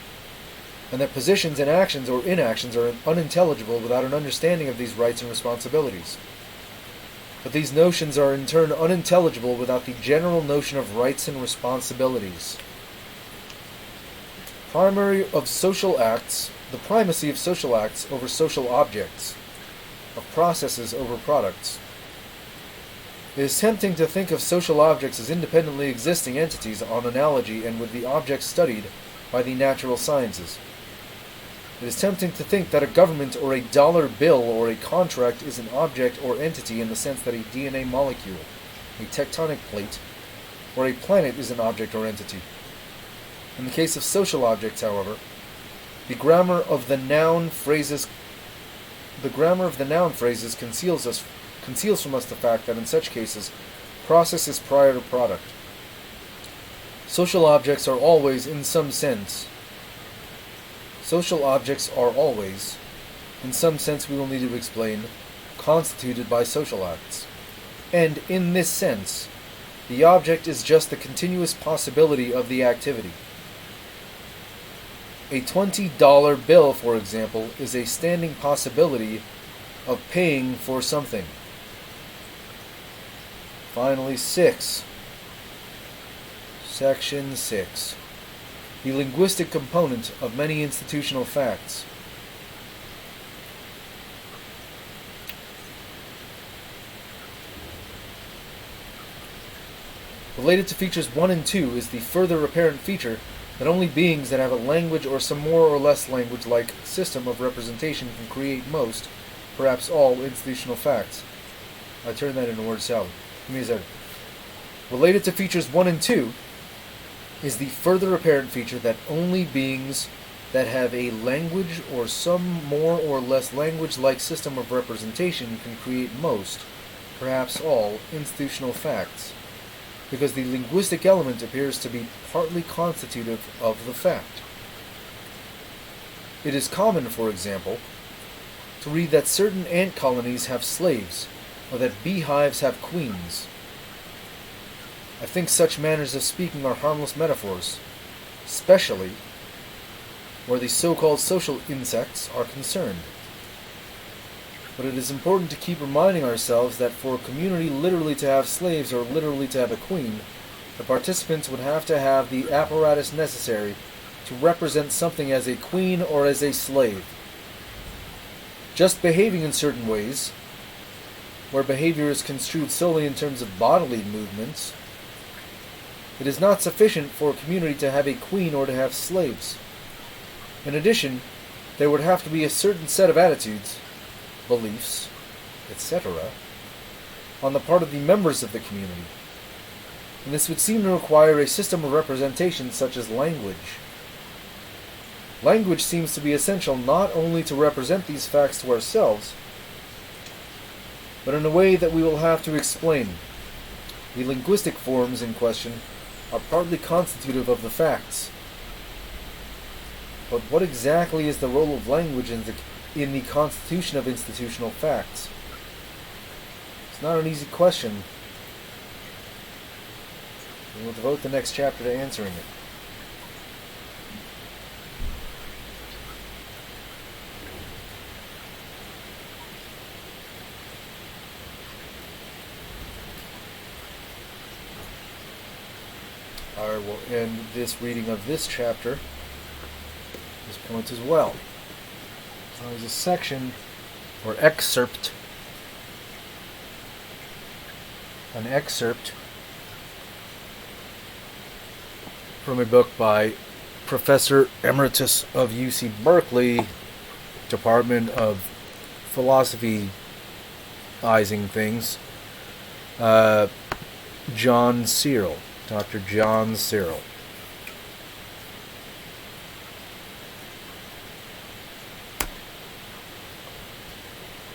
Speaker 1: and their positions and actions or inactions are unintelligible without an understanding of these rights and responsibilities. But these notions are in turn unintelligible without the general notion of rights and responsibilities. The primacy of social acts over social objects, of processes over products. It is tempting to think of social objects as independently existing entities on analogy and with the objects studied by the natural sciences. It is tempting to think that a government or a dollar bill or a contract is an object or entity in the sense that a DNA molecule, a tectonic plate, or a planet is an object or entity. In the case of social objects, however, the grammar of the noun phrases conceals from us the fact that in such cases, process is prior to product. Social objects are always, in some sense, we will need to explain, constituted by social acts. And in this sense, the object is just the continuous possibility of the activity. A $20 bill, for example, is a standing possibility of paying for something. Finally, Section 6. The linguistic component of many institutional facts. Related to features 1 and 2 is the further apparent feature that only beings that have a language or some more or less language-like system of representation can create most, perhaps all, institutional facts. I turned that into word salad. Give me a second. Related to features 1 and 2 is the further apparent feature that only beings that have a language or some more or less language-like system of representation can create most, perhaps all, institutional facts, because the linguistic element appears to be partly constitutive of the fact. It is common, for example, to read that certain ant colonies have slaves, or that beehives have queens. I think such manners of speaking are harmless metaphors, especially where the so-called social insects are concerned. But it is important to keep reminding ourselves that for a community literally to have slaves or literally to have a queen, the participants would have to have the apparatus necessary to represent something as a queen or as a slave. Just behaving in certain ways, where behavior is construed solely in terms of bodily movements, it is not sufficient for a community to have a queen or to have slaves. In addition, there would have to be a certain set of attitudes, beliefs, etc., on the part of the members of the community. And this would seem to require a system of representation such as language. Language seems to be essential not only to represent these facts to ourselves, but in a way that we will have to explain. The linguistic forms in question are partly constitutive of the facts. But what exactly is the role of language in the constitution of institutional facts? It's not an easy question. We'll devote the next chapter to answering it. Alright, we'll end this reading of this chapter, this point as well. So there's a section, or excerpt, an excerpt from a book by Professor Emeritus of UC Berkeley, Department of Philosophy-izing things, John Searle. Dr. John Searle.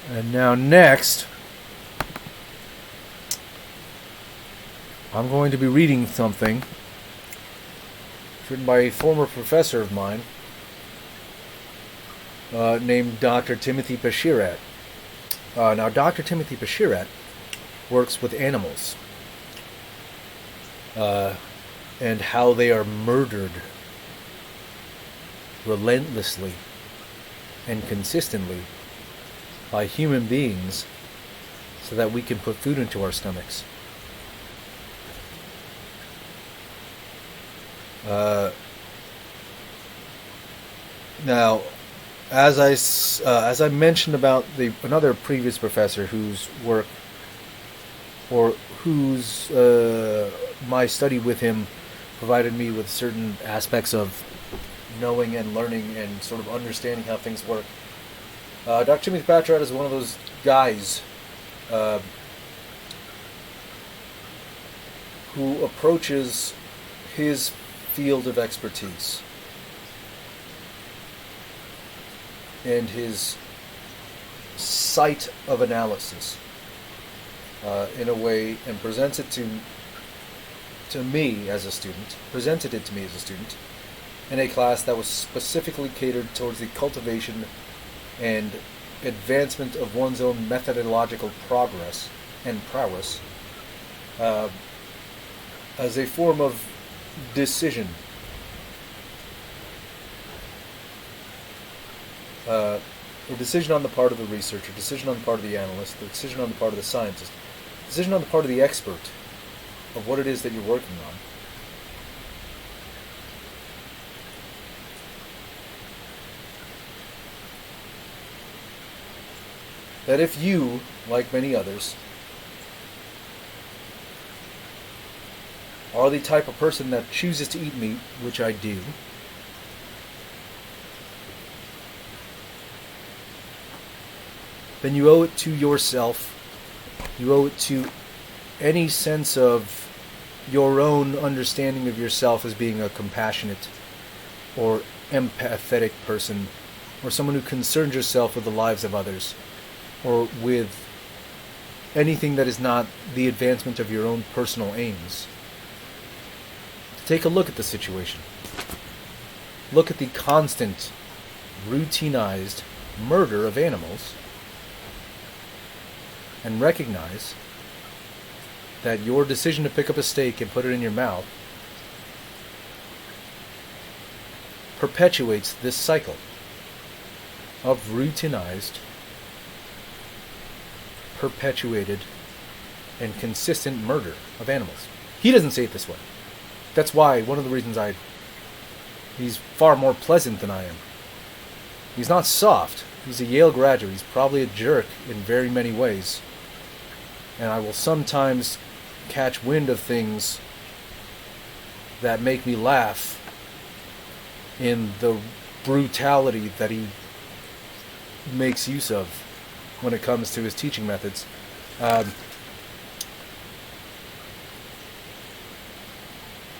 Speaker 1: And now next, I'm going to be reading something written by a former professor of mine named Dr. Timothy Bashirah. Now, Dr. Timothy Bashirah works with animals. And how they are murdered relentlessly and consistently by human beings so that we can put food into our stomachs. Now, as I mentioned about another previous professor whose work, or whose my study with him provided me with certain aspects of knowing and learning and sort of understanding how things work. Dr. Timothy Bashirah is one of those guys who approaches his field of expertise and his site of analysis in a way, and presents it to me as a student, presented it to me as a student in a class that was specifically catered towards the cultivation and advancement of one's own methodological progress and prowess as a form of decision. A decision on the part of the researcher, decision on the part of the analyst, a decision on the part of the scientist, decision on the part of the expert of what it is that you're working on. That if you, like many others, are the type of person that chooses to eat meat, which I do, then you owe it to yourself, you owe it to any sense of your own understanding of yourself as being a compassionate or empathetic person, or someone who concerns yourself with the lives of others, or with anything that is not the advancement of your own personal aims. Take a look at the situation. Look at the constant, routinized murder of animals, and recognize that your decision to pick up a steak and put it in your mouth perpetuates this cycle of routinized, perpetuated, and consistent murder of animals. He doesn't say it this way. That's why, one of the reasons he's far more pleasant than I am. He's not soft. He's a Yale graduate. He's probably a jerk in very many ways. And I will sometimes catch wind of things that make me laugh in the brutality that he makes use of when it comes to his teaching methods. But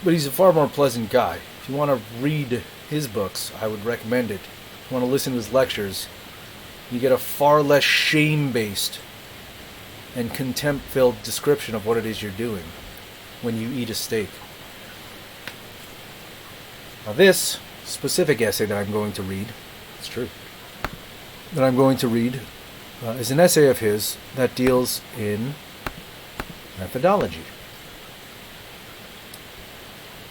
Speaker 1: he's a far more pleasant guy. If you want to read his books, I would recommend it. If you want to listen to his lectures, you get a far less shame-based and contempt-filled description of what it is you're doing when you eat a steak. Now this specific essay that I'm going to read, it's true, that I'm going to read is an essay of his that deals in methodology.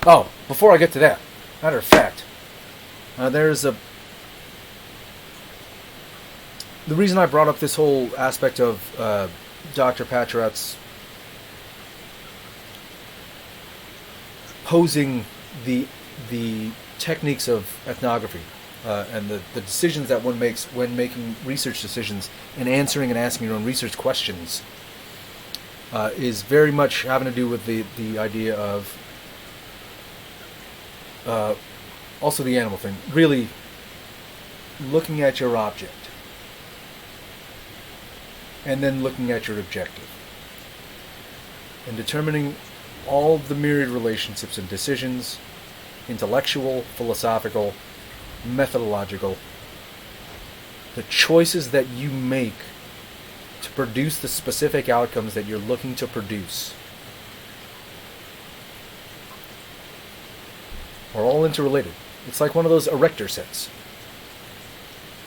Speaker 1: Oh, before I get to that, matter of fact, the reason I brought up this whole aspect of Dr. Bashirah's posing the techniques of ethnography and the decisions that one makes when making research decisions and answering and asking your own research questions is very much having to do with the idea of also the animal thing. Really looking at your object and then looking at your objective and determining all the myriad relationships and decisions, intellectual, philosophical, methodological, the choices that you make to produce the specific outcomes that you're looking to produce are all interrelated. It's like one of those erector sets,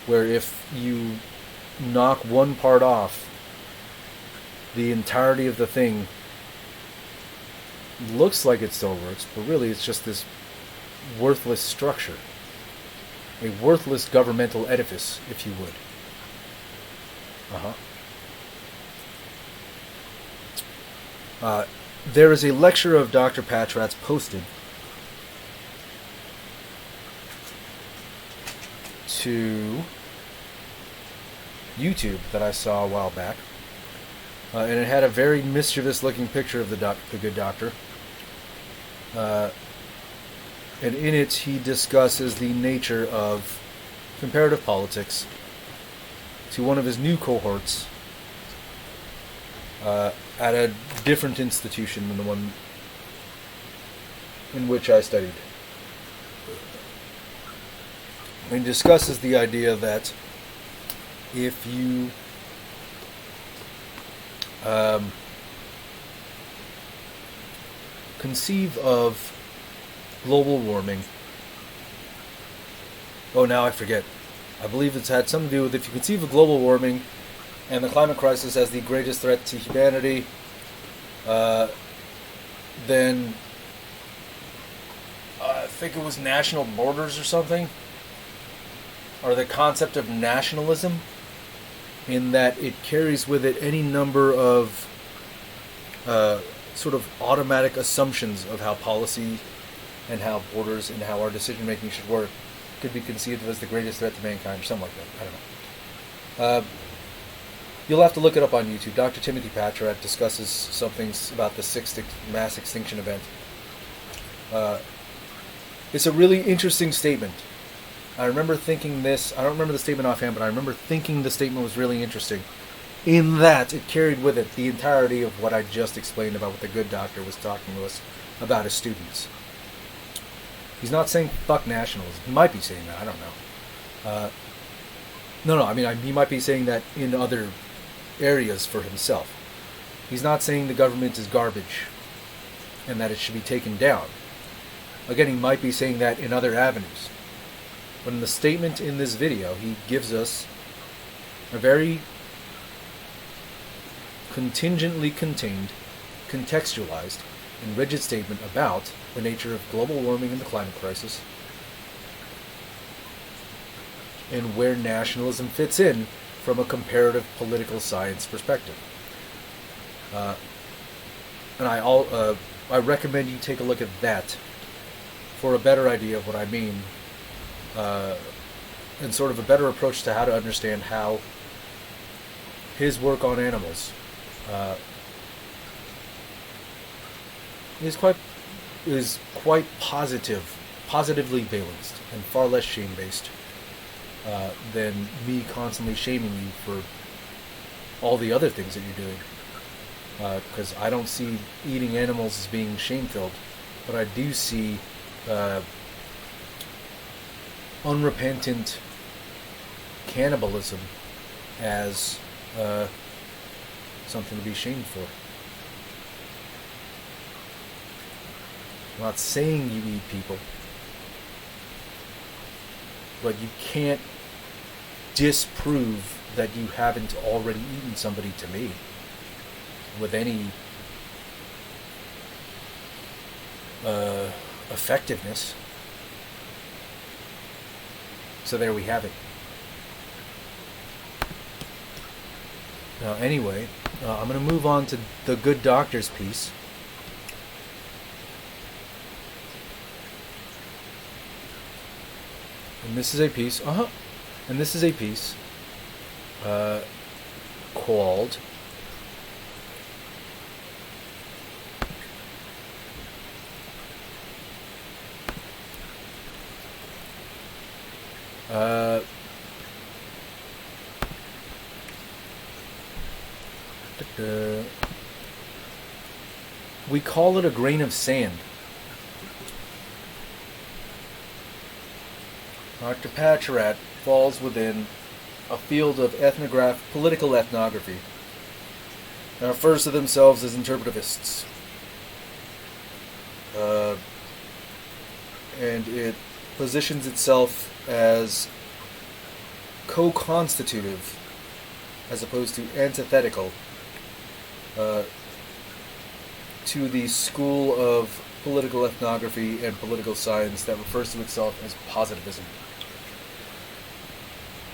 Speaker 1: where if you knock one part off, the entirety of the thing looks like it still works, but really it's just this worthless structure. A worthless governmental edifice, if you would. There is a lecture of Dr. Bashirah's posted to YouTube that I saw a while back, and it had a very mischievous-looking picture of the good doctor. And in it, he discusses the nature of comparative politics to one of his new cohorts at a different institution than the one in which I studied. And he discusses the idea that if you conceive of global warming. Oh, now I forget. I believe it's had something to do with if you conceive of global warming and the climate crisis as the greatest threat to humanity, then I think it was national borders or something, or the concept of nationalism, in that it carries with it any number of sort of automatic assumptions of how policy and how borders and how our decision making should work could be conceived of as the greatest threat to mankind, or something like that. I don't know. You'll have to look it up on YouTube. Dr. Timothy Bashirah discusses some things about the sixth mass extinction event. It's a really interesting statement. I remember thinking this, I don't remember the statement offhand, but I remember thinking the statement was really interesting, in that it carried with it the entirety of what I just explained about what the good doctor was talking to us about his students. He's not saying fuck nationalism. He might be saying that, I don't know. He might be saying that in other areas for himself. He's not saying the government is garbage and that it should be taken down. Again, he might be saying that in other avenues. But in the statement in this video, he gives us a very contingently contained, contextualized, and rigid statement about the nature of global warming and the climate crisis, and where nationalism fits in from a comparative political science perspective. And I recommend you take a look at that for a better idea of what I mean, and sort of a better approach to how to understand how his work on animals is quite positively balanced, and far less shame-based than me constantly shaming you for all the other things that you're doing. Because I don't see eating animals as being shame-filled, but I do see unrepentant cannibalism as something to be shamed for. I'm not saying you eat people. but you can't disprove that you haven't already eaten somebody to me with any effectiveness. So there we have it. Now anyway, I'm going to move on to the Good Doctor's piece. And this is a piece, called we call it a grain of sand. Dr. Bashirah falls within a field of political ethnography, and refers to themselves as interpretivists. And it positions itself as co-constitutive as opposed to antithetical to the school of political ethnography and political science that refers to itself as positivism.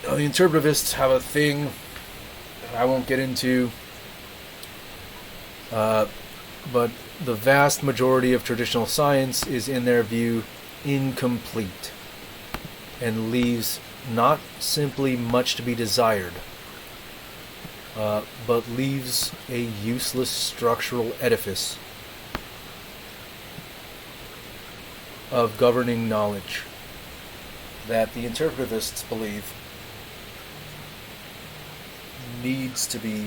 Speaker 1: Now, the interpretivists have a thing that I won't get into, but the vast majority of traditional science is, in their view, incomplete and leaves not simply much to be desired, but leaves a useless structural edifice of governing knowledge that the interpretivists believe needs to be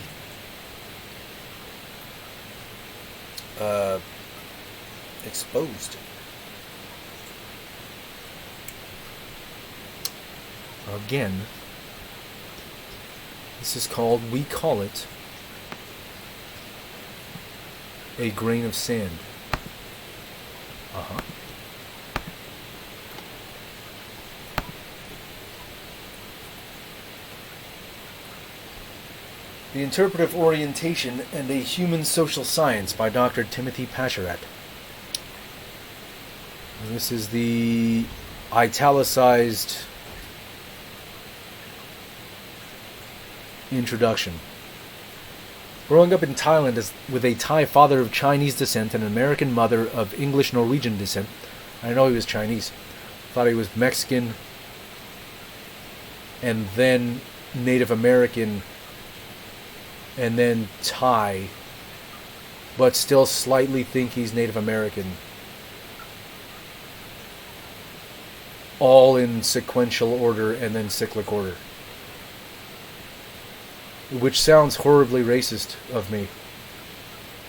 Speaker 1: exposed. Again, we call it a grain of sand. The Interpretive Orientation and a Human Social Science by Dr. Timothy Bashirah. This is the italicized introduction. Growing up in Thailand with a Thai father of Chinese descent and an American mother of English-Norwegian descent, I didn't know he was Chinese. Thought he was Mexican and then Native American and then Thai, but still slightly think he's Native American. All in sequential order and then cyclic order. Which sounds horribly racist of me.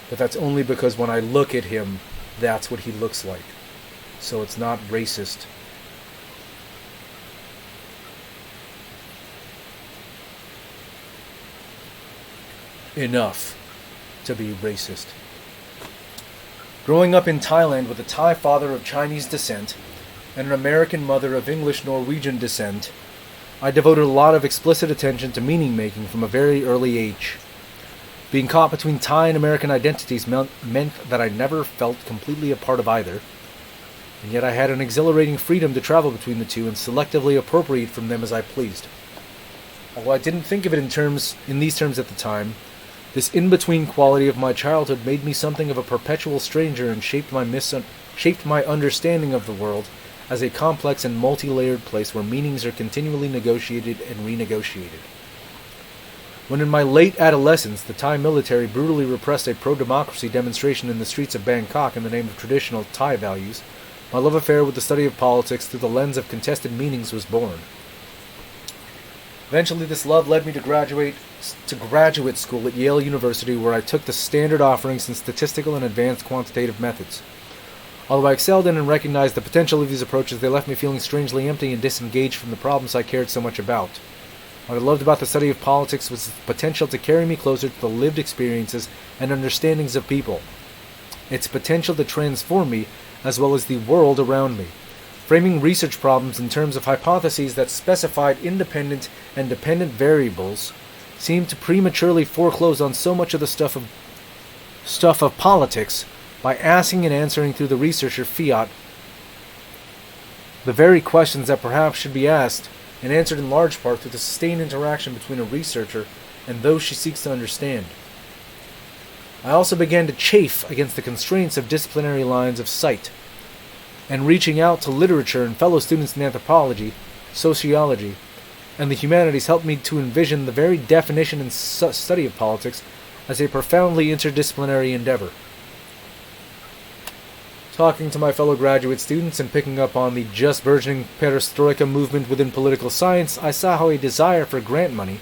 Speaker 1: But that's only because when I look at him, that's what he looks like. So it's not racist. Enough to be racist. Growing up in Thailand with a Thai father of Chinese descent and an American mother of English-Norwegian descent, I devoted a lot of explicit attention to meaning-making from a very early age. Being caught between Thai and American identities meant that I never felt completely a part of either, and yet I had an exhilarating freedom to travel between the two and selectively appropriate from them as I pleased. Although I didn't think of it in these terms at the time, this in-between quality of my childhood made me something of a perpetual stranger and shaped my understanding of the world as a complex and multi-layered place where meanings are continually negotiated and renegotiated. When in my late adolescence the Thai military brutally repressed a pro-democracy demonstration in the streets of Bangkok in the name of traditional Thai values, my love affair with the study of politics through the lens of contested meanings was born. Eventually this love led me to graduate school at Yale University, where I took the standard offerings in statistical and advanced quantitative methods. Although I excelled in and recognized the potential of these approaches, they left me feeling strangely empty and disengaged from the problems I cared so much about. What I loved about the study of politics was its potential to carry me closer to the lived experiences and understandings of people, its potential to transform me as well as the world around me. framing research problems in terms of hypotheses that specified independent and dependent variables seemed to prematurely foreclose on so much of the stuff of politics by asking and answering through the researcher fiat the very questions that perhaps should be asked and answered in large part through the sustained interaction between a researcher and those she seeks to understand. I also began to chafe against the constraints of disciplinary lines of sight, and reaching out to literature and fellow students in anthropology, sociology, and the humanities helped me to envision the very definition and study of politics as a profoundly interdisciplinary endeavor. Talking to my fellow graduate students and picking up on the just burgeoning perestroika movement within political science, I saw how a desire for grant money,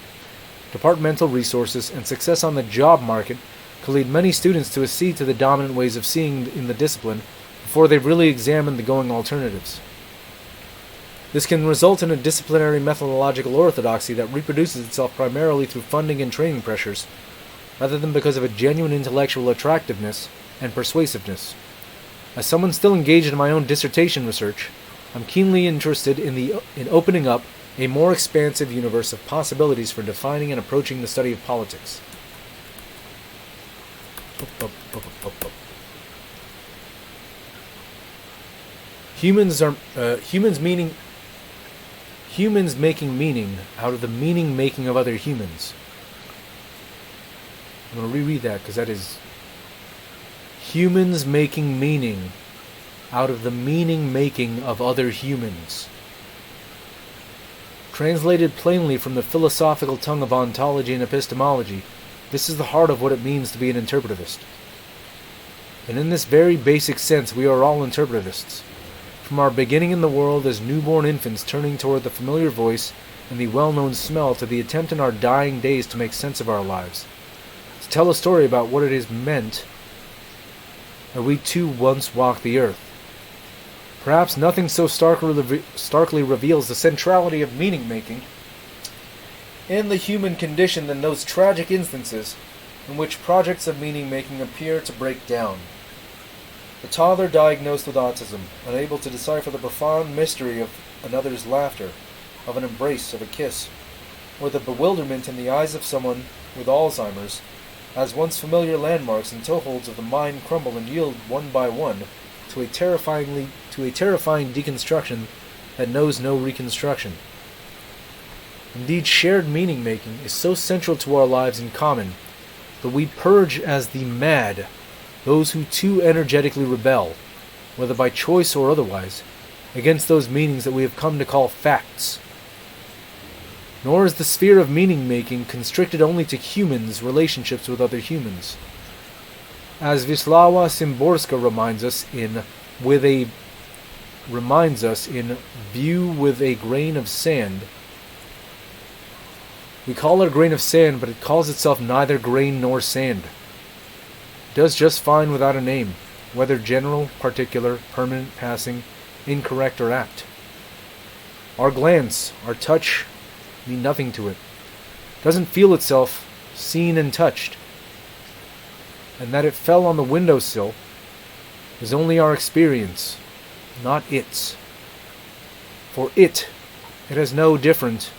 Speaker 1: departmental resources, and success on the job market could lead many students to accede to the dominant ways of seeing in the discipline before they've really examined the going alternatives. This can result in a disciplinary methodological orthodoxy that reproduces itself primarily through funding and training pressures, rather than because of a genuine intellectual attractiveness and persuasiveness. As someone still engaged in my own dissertation research, I'm keenly interested in opening up a more expansive universe of possibilities for defining and approaching the study of politics. Humans making meaning out of the meaning making of other humans. I'm going to reread that because that is humans making meaning out of the meaning making of other humans. Translated plainly from the philosophical tongue of ontology and epistemology, this is the heart of what it means to be an interpretivist. And in this very basic sense, we are all interpretivists. From our beginning in the world as newborn infants turning toward the familiar voice and the well-known smell to the attempt in our dying days to make sense of our lives. To tell a story about what it is meant that we too once walked the earth. Perhaps nothing so starkly reveals the centrality of meaning-making in the human condition than those tragic instances in which projects of meaning-making appear to break down. The toddler diagnosed with autism, unable to decipher the profound mystery of another's laughter, of an embrace, of a kiss, or the bewilderment in the eyes of someone with Alzheimer's, as once familiar landmarks and toeholds of the mind crumble and yield one by one to a terrifying deconstruction that knows no reconstruction. Indeed, shared meaning-making is so central to our lives in common that we purge as the mad those who too energetically rebel, whether by choice or otherwise, against those meanings that we have come to call facts. Nor is the sphere of meaning-making constricted only to humans' relationships with other humans. As Wisława Szymborska reminds us in View with a Grain of Sand, we call it a grain of sand, but it calls itself neither grain nor sand. It does just fine without a name, whether general, particular, permanent, passing, incorrect, or apt. Our glance, our touch, mean nothing to it. It doesn't feel itself seen and touched. And that it fell on the windowsill is only our experience, not its. For it is no different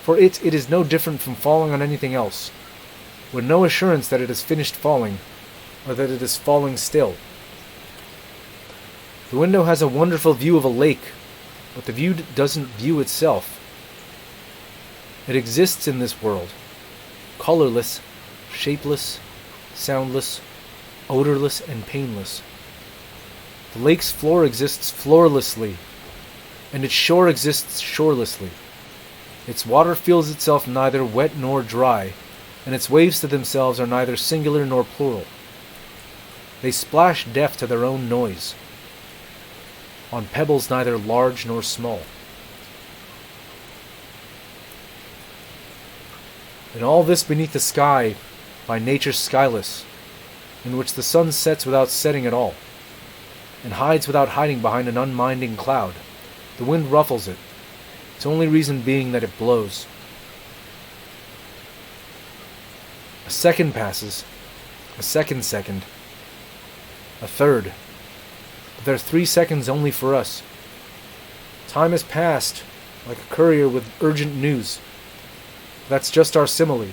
Speaker 1: from falling on anything else, with no assurance that it has finished falling, or that it is falling still. The window has a wonderful view of a lake, but the view doesn't view itself. It exists in this world, colorless, shapeless, soundless, odorless, and painless. The lake's floor exists floorlessly, and its shore exists shorelessly. Its water feels itself neither wet nor dry, and its waves to themselves are neither singular nor plural. They splash deaf to their own noise, on pebbles neither large nor small. And all this beneath the sky, by nature skyless, in which the sun sets without setting at all, and hides without hiding behind an unminding cloud. The wind ruffles it, its only reason being that it blows. A second passes, a second, a third. But there are 3 seconds only for us, Time has passed like a courier with urgent news. That's just our simile.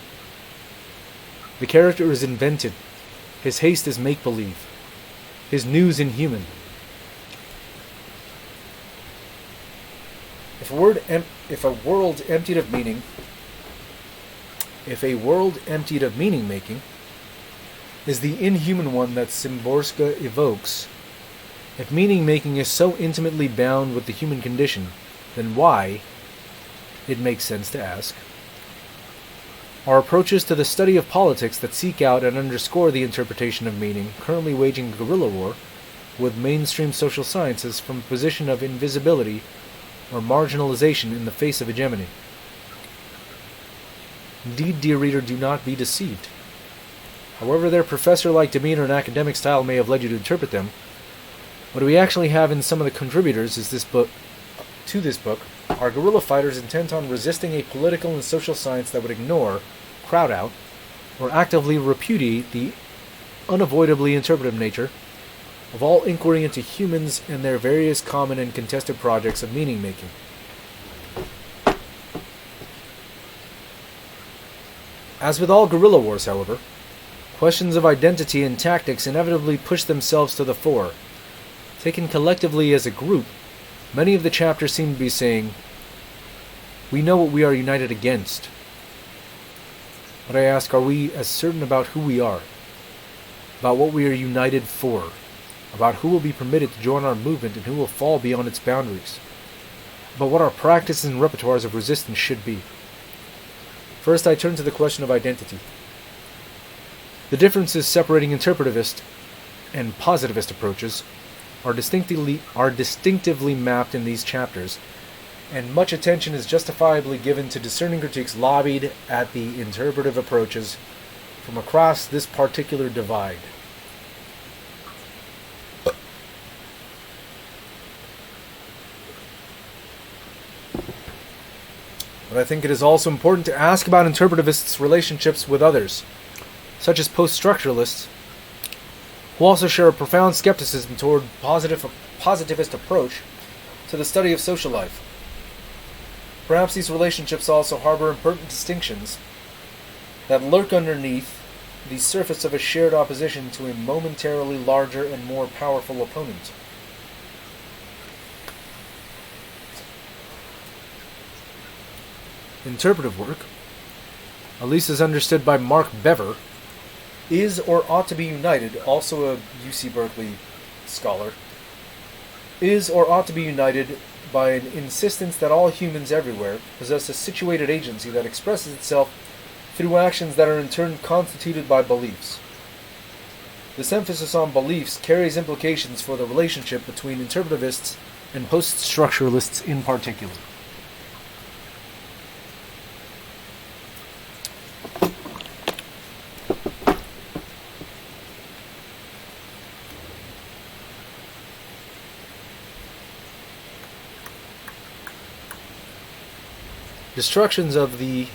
Speaker 1: The character is invented. His haste is make-believe. His news inhuman. If a world emptied of meaning-making is the inhuman one that Szymborska evokes, if meaning-making is so intimately bound with the human condition, then why, it makes sense to ask, are approaches to the study of politics that seek out and underscore the interpretation of meaning currently waging guerrilla war with mainstream social sciences from a position of invisibility or marginalization in the face of hegemony? Indeed, dear reader, do not be deceived. However their professor-like demeanor and academic style may have led you to interpret them, what we actually have in some of the contributors to this book are guerrilla fighters intent on resisting a political and social science that would ignore, crowd out, or actively repudiate the unavoidably interpretive nature of all inquiry into humans and their various common and contested projects of meaning-making. As with all guerrilla wars, however, questions of identity and tactics inevitably push themselves to the fore. Taken collectively as a group, many of the chapters seem to be saying, we know what we are united against. But I ask, are we as certain about who we are? About what we are united for? About who will be permitted to join our movement and who will fall beyond its boundaries? About what our practices and repertoires of resistance should be? First, I turn to the question of identity. The differences separating interpretivist and positivist approaches are distinctively mapped in these chapters, and much attention is justifiably given to discerning critiques lobbied at the interpretive approaches from across this particular divide. But I think it is also important to ask about interpretivists' relationships with others, such as post-structuralists, who also share a profound skepticism toward positivist approach to the study of social life. Perhaps these relationships also harbor important distinctions that lurk underneath the surface of a shared opposition to a momentarily larger and more powerful opponent. Interpretive work, at least as understood by Mark Bever, is or ought to be united, also a UC Berkeley scholar, is or ought to be united by an insistence that all humans everywhere possess a situated agency that expresses itself through actions that are in turn constituted by beliefs. This emphasis on beliefs carries implications for the relationship between interpretivists and post-structuralists in particular. Destructions of the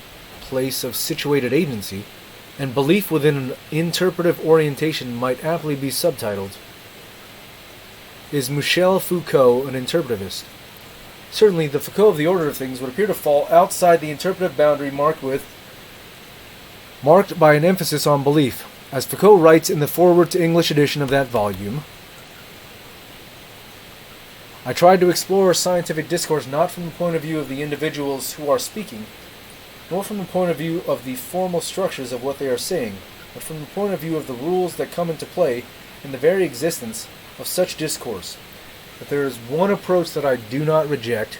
Speaker 1: place of situated agency and belief within an interpretive orientation might aptly be subtitled, Is Michel Foucault an interpretivist? Certainly, the Foucault of the order of things would appear to fall outside the interpretive boundary marked by an emphasis on belief. As Foucault writes in the foreword to English edition of that volume, I tried to explore scientific discourse not from the point of view of the individuals who are speaking, nor from the point of view of the formal structures of what they are saying, but from the point of view of the rules that come into play in the very existence of such discourse. If there is one approach that I do not reject,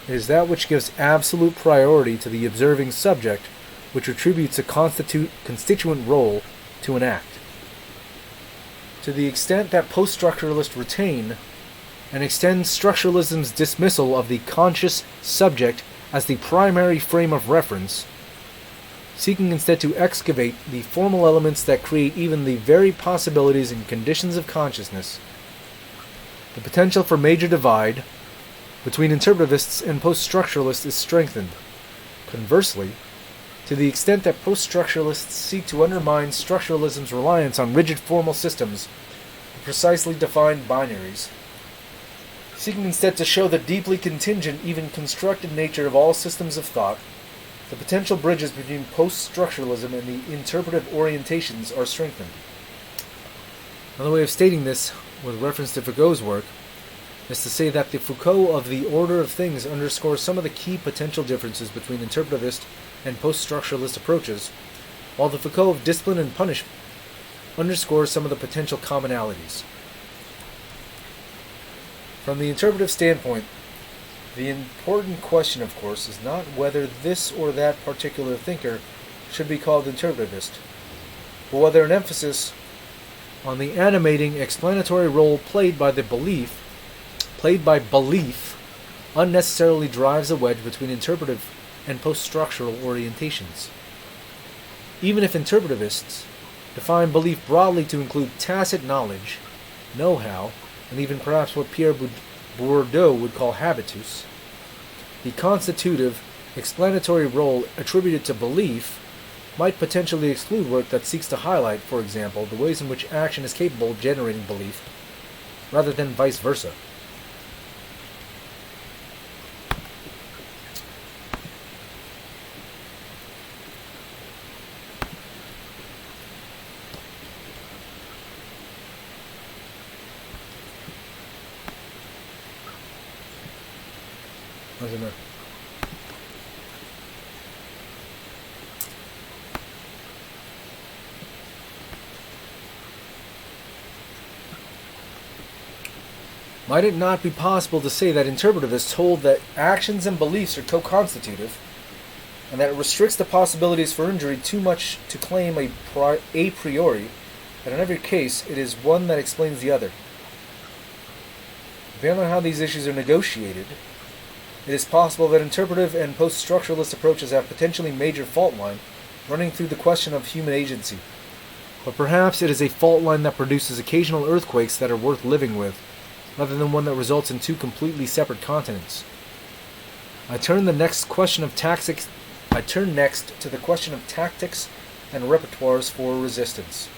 Speaker 1: it is that which gives absolute priority to the observing subject, which attributes a constituent role to an act. To the extent that post-structuralists retain and extend structuralism's dismissal of the conscious subject as the primary frame of reference, seeking instead to excavate the formal elements that create even the very possibilities and conditions of consciousness, the potential for major divide between interpretivists and post-structuralists is strengthened. Conversely, to the extent that post-structuralists seek to undermine structuralism's reliance on rigid formal systems and precisely defined binaries, seeking instead to show the deeply contingent, even constructed nature of all systems of thought. The potential bridges between post-structuralism and the interpretive orientations are strengthened. Another way of stating this, with reference to Foucault's work, is to say that the Foucault of the order of things underscores some of the key potential differences between interpretivist and post-structuralist approaches, while the Foucault of discipline and punishment underscores some of the potential commonalities. From the interpretive standpoint, the important question, of course, is not whether this or that particular thinker should be called interpretivist, but whether an emphasis on the animating explanatory role played by belief unnecessarily drives a wedge between interpretive and post-structural orientations. Even if interpretivists define belief broadly to include tacit knowledge, know-how, and even perhaps what Pierre Bourdieu would call habitus, the constitutive, explanatory role attributed to belief might potentially exclude work that seeks to highlight, for example, the ways in which action is capable of generating belief, rather than vice versa. Doesn't matter. Might it not be possible to say that interpretivists hold that actions and beliefs are co-constitutive, and that it restricts the possibilities for injury too much to claim a priori, that in every case it is one that explains the other? Depending on how these issues are negotiated, it is possible that interpretive and post-structuralist approaches have potentially major fault line running through the question of human agency. But perhaps it is a fault line that produces occasional earthquakes that are worth living with, rather than one that results in two completely separate continents. I turn next to the question of tactics and repertoires for resistance.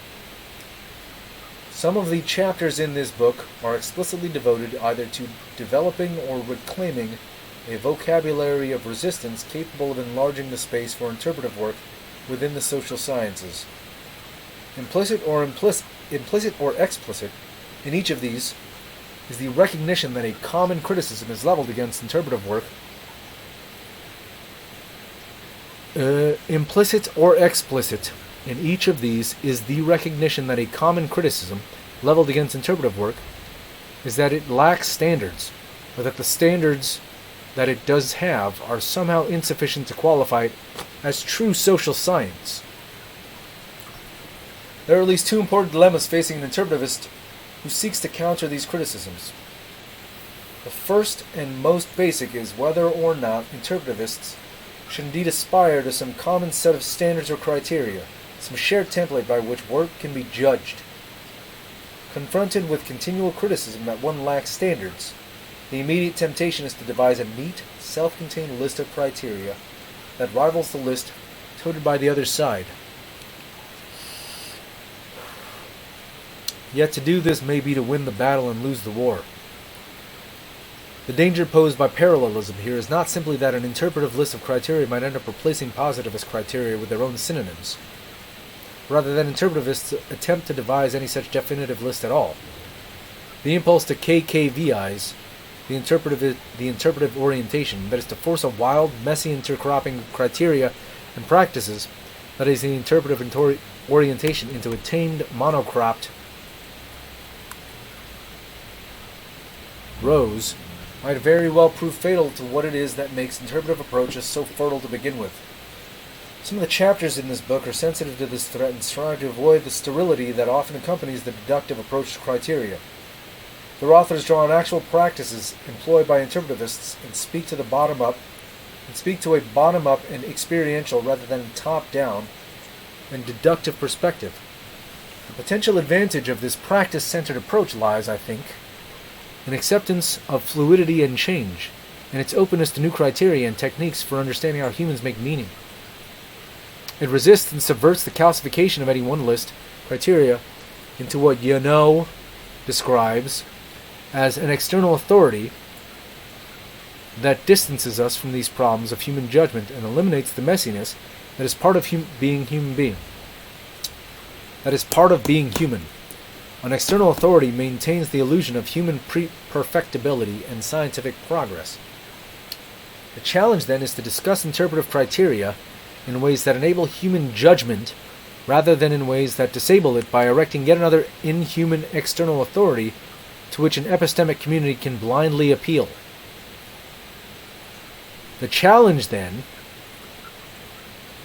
Speaker 1: Some of the chapters in this book are explicitly devoted either to developing or reclaiming a vocabulary of resistance capable of enlarging the space for interpretive work within the social sciences. Implicit or explicit in each of these is the recognition that a common criticism is leveled against interpretive work. Implicit or explicit in each of these is the recognition that a common criticism leveled against interpretive work is that it lacks standards, or that the standards that it does have are somehow insufficient to qualify it as true social science. There are at least two important dilemmas facing an interpretivist who seeks to counter these criticisms. The first and most basic is whether or not interpretivists should indeed aspire to some common set of standards or criteria, some shared template by which work can be judged. Confronted with continual criticism that one lacks standards, the immediate temptation is to devise a neat, self-contained list of criteria that rivals the list touted by the other side. Yet to do this may be to win the battle and lose the war. The danger posed by parallelism here is not simply that an interpretive list of criteria might end up replacing positivist criteria with their own synonyms, rather than interpretivists attempt to devise any such definitive list at all. The impulse to KKVIs, the interpretive orientation, that is to force a wild, messy intercropping criteria and practices, that is the interpretive orientation, into a tamed, monocropped rows, might very well prove fatal to what it is that makes interpretive approaches so fertile to begin with. Some of the chapters in this book are sensitive to this threat and strive to avoid the sterility that often accompanies the deductive approach to criteria. Their authors draw on actual practices employed by interpretivists and speak to a bottom-up and experiential rather than top-down and deductive perspective. The potential advantage of this practice-centered approach lies, I think, in acceptance of fluidity and change, and its openness to new criteria and techniques for understanding how humans make meaning. It resists and subverts the calcification of any one list criteria into what describes as an external authority that distances us from these problems of human judgment and eliminates the messiness that is part of being human being. That is part of being human. An external authority maintains the illusion of human perfectibility and scientific progress. The challenge then is to discuss interpretive criteria in ways that enable human judgment rather than in ways that disable it by erecting yet another inhuman external authority to which an epistemic community can blindly appeal. The challenge then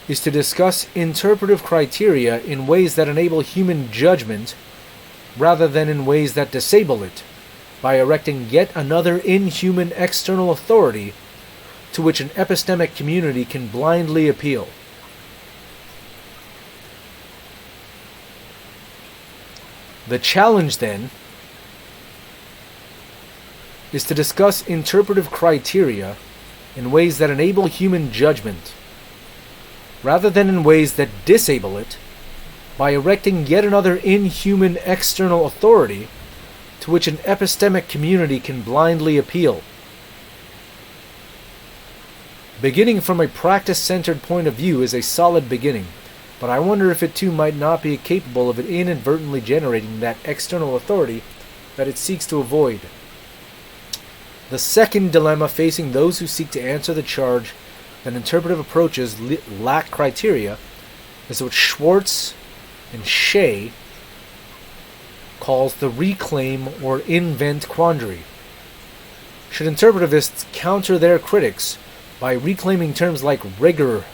Speaker 1: is to discuss interpretive criteria in ways that enable human judgment rather than in ways that disable it by erecting yet another inhuman external authority to which an epistemic community can blindly appeal. The challenge, then, is to discuss interpretive criteria in ways that enable human judgment, rather than in ways that disable it, by erecting yet another inhuman external authority to which an epistemic community can blindly appeal. Beginning from a practice-centered point of view is a solid beginning, but I wonder if it too might not be capable of inadvertently generating that external authority that it seeks to avoid. The second dilemma facing those who seek to answer the charge that interpretive approaches lack criteria is what Schwartz and Shea calls the reclaim or invent quandary. Should interpretivists counter their critics by reclaiming terms like rigor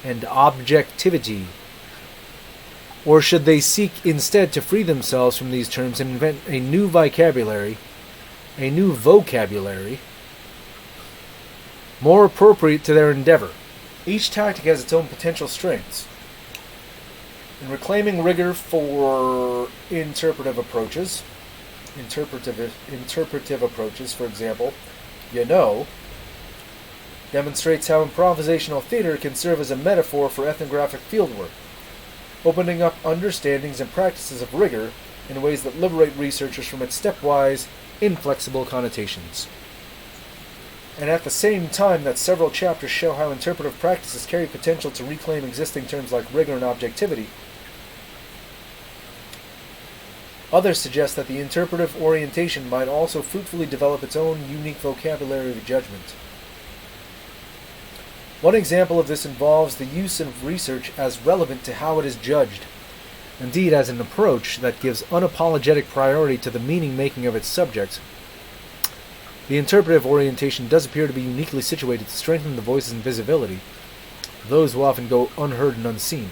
Speaker 1: and objectivity? Or should they seek instead to free themselves from these terms and invent a new vocabulary, more appropriate to their endeavor? Each tactic has its own potential strengths. In reclaiming rigor for interpretive approaches, interpretive approaches, for example, demonstrates how improvisational theater can serve as a metaphor for ethnographic fieldwork, opening up understandings and practices of rigor in ways that liberate researchers from its stepwise, inflexible connotations. And at the same time that several chapters show how interpretive practices carry potential to reclaim existing terms like rigor and objectivity, others suggest that the interpretive orientation might also fruitfully develop its own unique vocabulary of judgment. One example of this involves the use of research as relevant to how it is judged, indeed as an approach that gives unapologetic priority to the meaning-making of its subjects. The interpretive orientation does appear to be uniquely situated to strengthen the voices and visibility of those who often go unheard and unseen,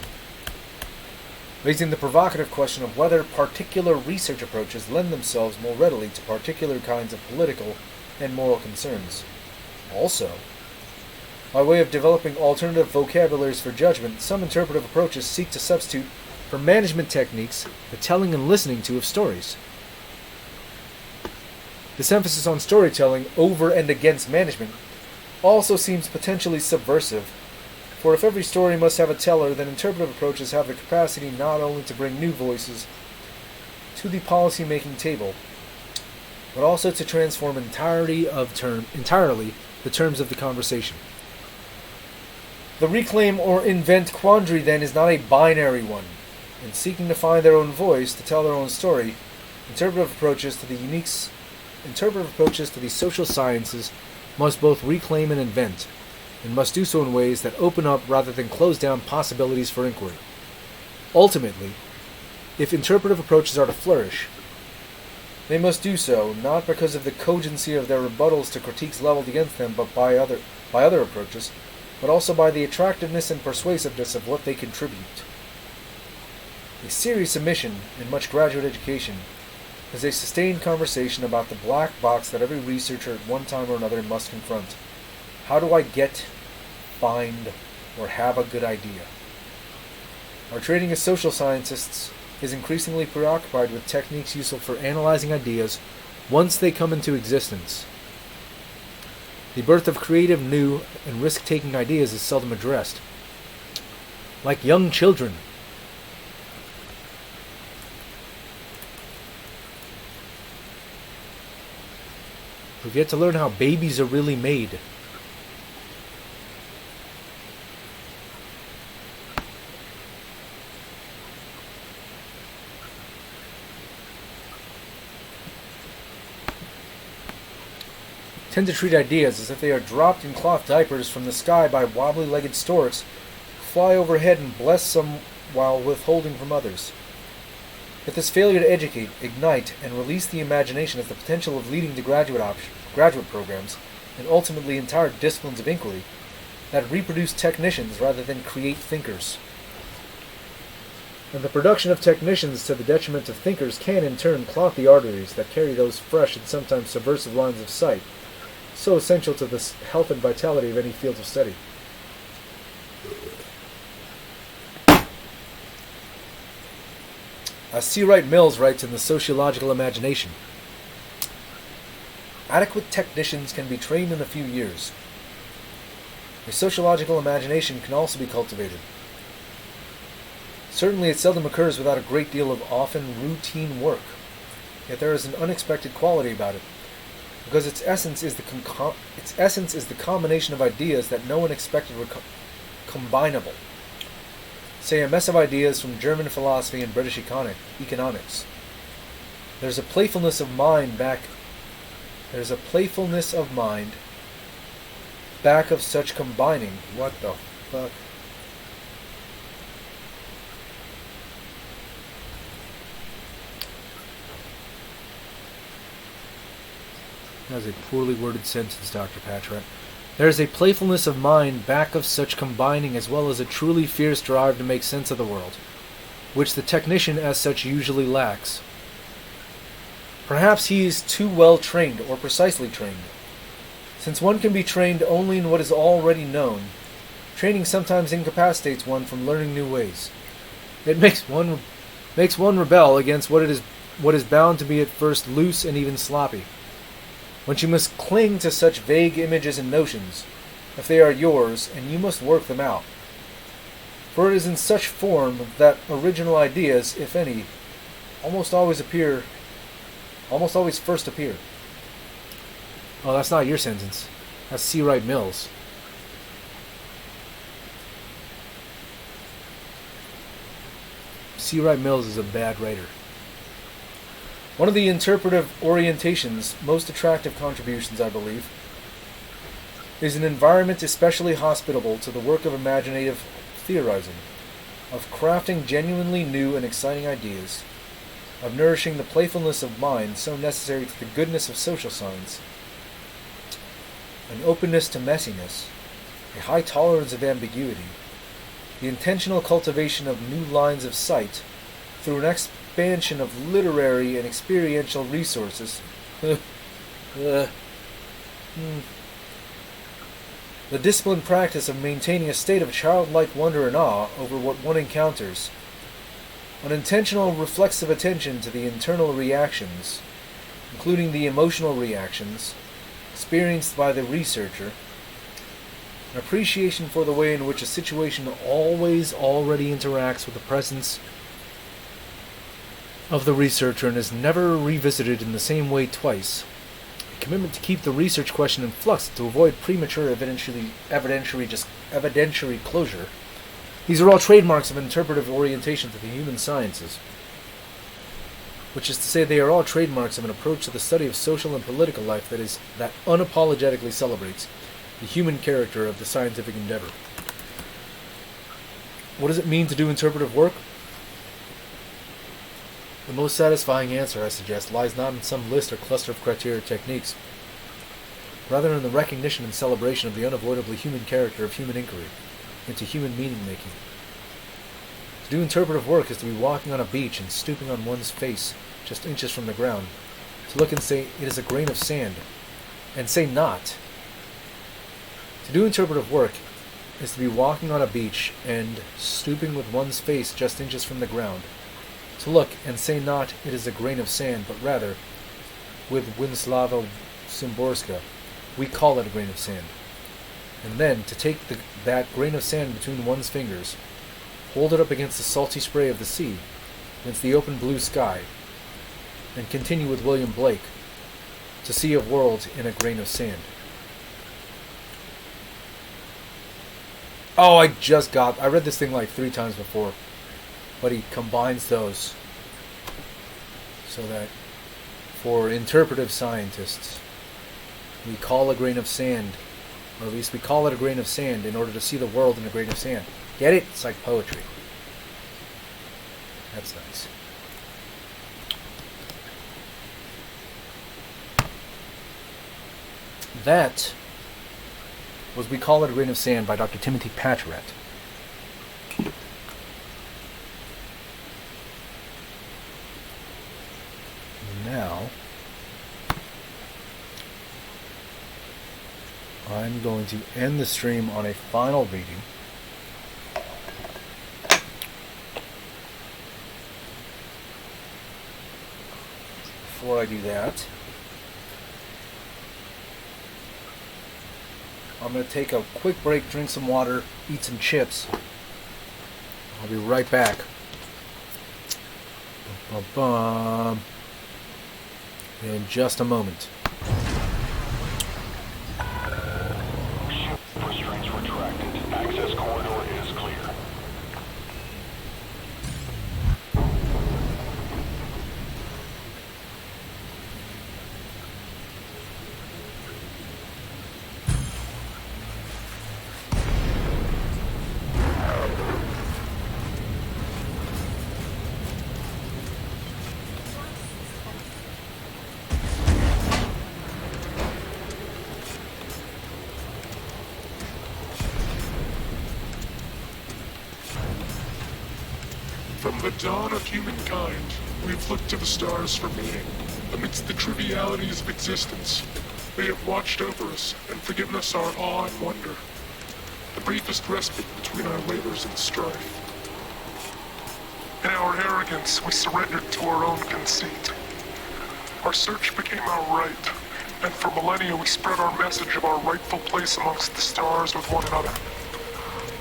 Speaker 1: raising the provocative question of whether particular research approaches lend themselves more readily to particular kinds of political and moral concerns. Also, by way of developing alternative vocabularies for judgment, some interpretive approaches seek to substitute for management techniques the telling and listening to of stories. This emphasis on storytelling over and against management also seems potentially subversive, for if every story must have a teller, then interpretive approaches have the capacity not only to bring new voices to the policy-making table, but also to transform entirely the terms of the conversation. The reclaim or invent quandary, then, is not a binary one. In seeking to find their own voice, to tell their own story, interpretive approaches to the social sciences must both reclaim and invent, and must do so in ways that open up rather than close down possibilities for inquiry. Ultimately, if interpretive approaches are to flourish, they must do so not because of the cogency of their rebuttals to critiques leveled against them, but by other approaches, but also by the attractiveness and persuasiveness of what they contribute. A serious omission in much graduate education is a sustained conversation about the black box that every researcher at one time or another must confront. How do I get, find, or have a good idea? Our training as social scientists is increasingly preoccupied with techniques useful for analyzing ideas once they come into existence. The birth of creative, new, and risk-taking ideas is seldom addressed. Like young children, We've yet to learn how babies are really made. Tend to treat ideas as if they are dropped in cloth diapers from the sky by wobbly-legged storks, fly overhead and bless some while withholding from others. Yet this failure to educate, ignite, and release the imagination has the potential of leading to graduate programs, and ultimately entire disciplines of inquiry, that reproduce technicians rather than create thinkers. And the production of technicians to the detriment of thinkers can in turn clot the arteries that carry those fresh and sometimes subversive lines of sight, so essential to the health and vitality of any field of study. As C. Wright Mills writes in The Sociological Imagination, adequate technicians can be trained in a few years. A sociological imagination can also be cultivated. Certainly it seldom occurs without a great deal of often routine work, yet there is an unexpected quality about it, because its essence is the combination of ideas that no one expected were combinable. Say a mess of ideas from German philosophy and British economics. There's a playfulness of mind back of such combining. What the fuck? That was a poorly worded sentence, Dr. Patrat. There is a playfulness of mind back of such combining, as well as a truly fierce drive to make sense of the world, which the technician as such usually lacks. Perhaps he is too well trained, or precisely trained. Since one can be trained only in what is already known, training sometimes incapacitates one from learning new ways. It makes one rebel against what is bound to be at first loose and even sloppy. When you must cling to such vague images and notions, if they are yours, and you must work them out. For it is in such form that original ideas, if any, almost always first appear. Oh, that's not your sentence. That's C. Wright Mills. C. Wright Mills is a bad writer. One of the interpretive orientation's most attractive contributions, I believe, is an environment especially hospitable to the work of imaginative theorizing, of crafting genuinely new and exciting ideas, of nourishing the playfulness of mind so necessary to the goodness of social science, an openness to messiness, a high tolerance of ambiguity, the intentional cultivation of new lines of sight through an expansion of literary and experiential resources. The disciplined practice of maintaining a state of childlike wonder and awe over what one encounters. An intentional reflexive attention to the internal reactions, including the emotional reactions, experienced by the researcher. An appreciation for the way in which a situation always already interacts with the presence of the researcher and is never revisited in the same way twice. A commitment to keep the research question in flux to avoid premature evidentiary closure. These are all trademarks of interpretive orientation to the human sciences, which is to say they are all trademarks of an approach to the study of social and political life that unapologetically celebrates the human character of the scientific endeavor. What does it mean to do interpretive work? The most satisfying answer, I suggest, lies not in some list or cluster of criteria or techniques, rather in the recognition and celebration of the unavoidably human character of human inquiry into human meaning-making. To do interpretive work is to be walking on a beach and stooping on one's face just inches from the ground, to look and say, it is a grain of sand, and say not. To do interpretive work is to be walking on a beach and stooping with one's face just inches from the ground, to look and say not, it is a grain of sand, but rather, with Winslava Szymborska, we call it a grain of sand. And then to take that grain of sand between one's fingers, hold it up against the salty spray of the sea, against the open blue sky, and continue with William Blake. to see a world in a grain of sand. Oh, I read this thing like 3 times before, but he combines those so that for interpretive scientists, we call a grain of sand, or at least we call it a grain of sand in order to see the world in a grain of sand. Get it? It's like poetry. That's nice. That was We Call It a Grain of Sand by Dr. Timothy Bashirah. Now, I'm going to end the stream on a final reading. Before I do that, I'm going to take a quick break, drink some water, eat some chips. I'll be right back. In just a moment.
Speaker 2: Ship restraints retracted. Access corridor is clear.
Speaker 3: From the dawn of humankind, we have looked to the stars for meaning. Amidst the trivialities of existence, they have watched over us and forgiven us our awe and wonder, the briefest respite between our labors and strife. In our arrogance, we surrendered to our own conceit. Our search became our right, and for millennia we spread our message of our rightful place amongst the stars with one another.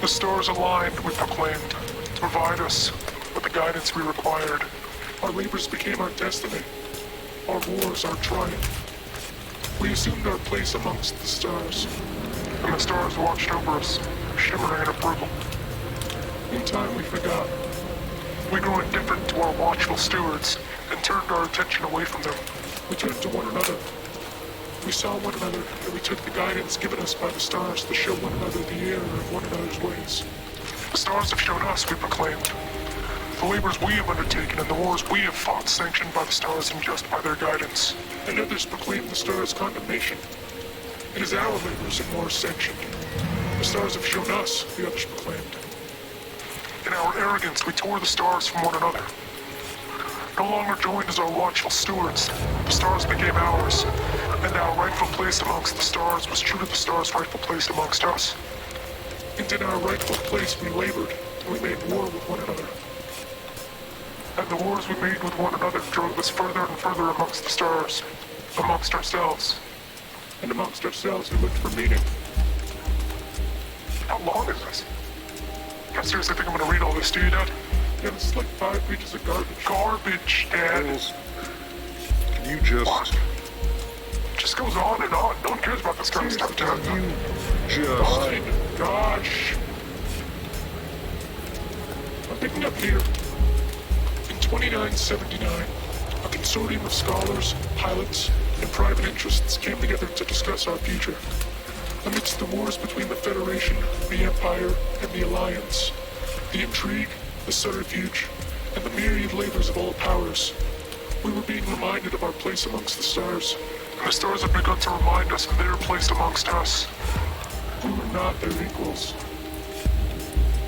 Speaker 3: The stars aligned, we proclaimed, to provide us with the guidance we required. Our labors became our destiny, our wars our triumph. We assumed our place amongst the stars, and the stars watched over us, shimmering in approval. In time we forgot. We grew indifferent to our watchful stewards, and turned our attention away from them. We turned to one another. We saw one another, and we took the guidance given us by the stars to show one another the error of one another's ways. The stars have shown us, we proclaimed, the labors we have undertaken and the wars we have fought sanctioned by the stars and just by their guidance. And others proclaim the stars' condemnation. It is our labors and wars sanctioned. The stars have shown us, the others proclaimed. In our arrogance, we tore the stars from one another. No longer joined as our watchful stewards, the stars became ours, and our rightful place amongst the stars was true to the stars' rightful place amongst us. And in our rightful place we labored, and we made war with one another. And the wars we made with one another drove us further and further amongst the stars, amongst ourselves. And amongst ourselves we looked for meaning. How long is this? I seriously think I'm gonna read all this, do you, Dad? Yeah, this is like 5 pages of garbage. Garbage, Dad.
Speaker 4: Jules, can you just...
Speaker 3: What? It just goes on and on. No one cares about this kind of stuff, Dad.
Speaker 4: You just...
Speaker 3: Fine. Gosh. I'm picking up here. In 2979, a consortium of scholars, pilots, and private interests came together to discuss our future. Amidst the wars between the Federation, the Empire, and the Alliance, the intrigue, the subterfuge, and the myriad labors of all powers, we were being reminded of our place amongst the stars, and the stars have begun to remind us of their place amongst us. We were not their equals.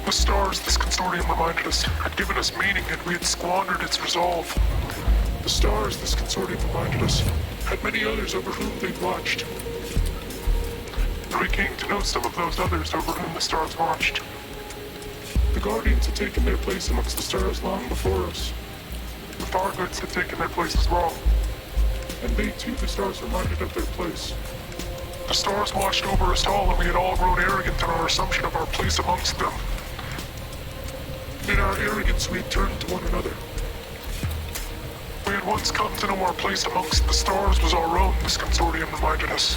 Speaker 3: The stars, this consortium reminded us, had given us meaning and we had squandered its resolve. The stars, this consortium reminded us, had many others over whom they'd watched. And we came to know some of those others over whom the stars watched. The Guardians had taken their place amongst the stars long before us. The Fargoods had taken their place as well. And they too, the stars, reminded of their place. The stars watched over us all, and we had all grown arrogant in our assumption of our place amongst them. In our arrogance, we had turned to one another. We had once come to know our place amongst the stars was our own, this consortium reminded us.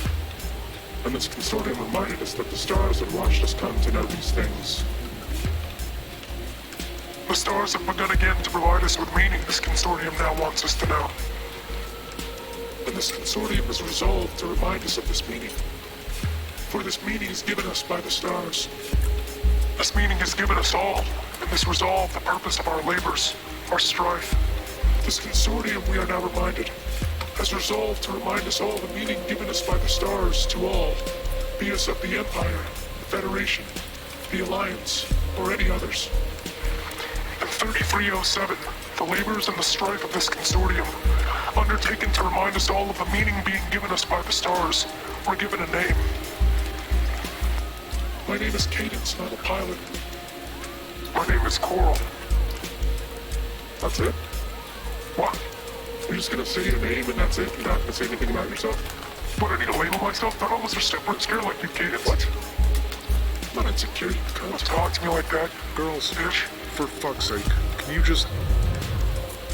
Speaker 3: And this consortium reminded us that the stars had watched us come to know these things. The stars have begun again to provide us with meaning this consortium now wants us to know. And this consortium is resolved to remind us of this meaning. For this meaning is given us by the stars. This meaning is given us all, and this resolve the purpose of our labors, our strife. This consortium, we are now reminded, has resolved to remind us all the meaning given us by the stars to all, be us of the Empire, the Federation, the Alliance, or any others. In 3307, the labors and the strife of this consortium, undertaken to remind us all of the meaning being given us by the stars, were given a name. My name is Cadence, not a pilot. My name is Coral. That's it? What? You're just gonna say your name and that's it? You're not gonna say anything about yourself? What, I need to label myself? None of us are super insecure like you, Cadence. What? I'm not insecure. Don't talk to me like that.
Speaker 4: Girls,
Speaker 3: Bitch.
Speaker 4: for fuck's sake, can you just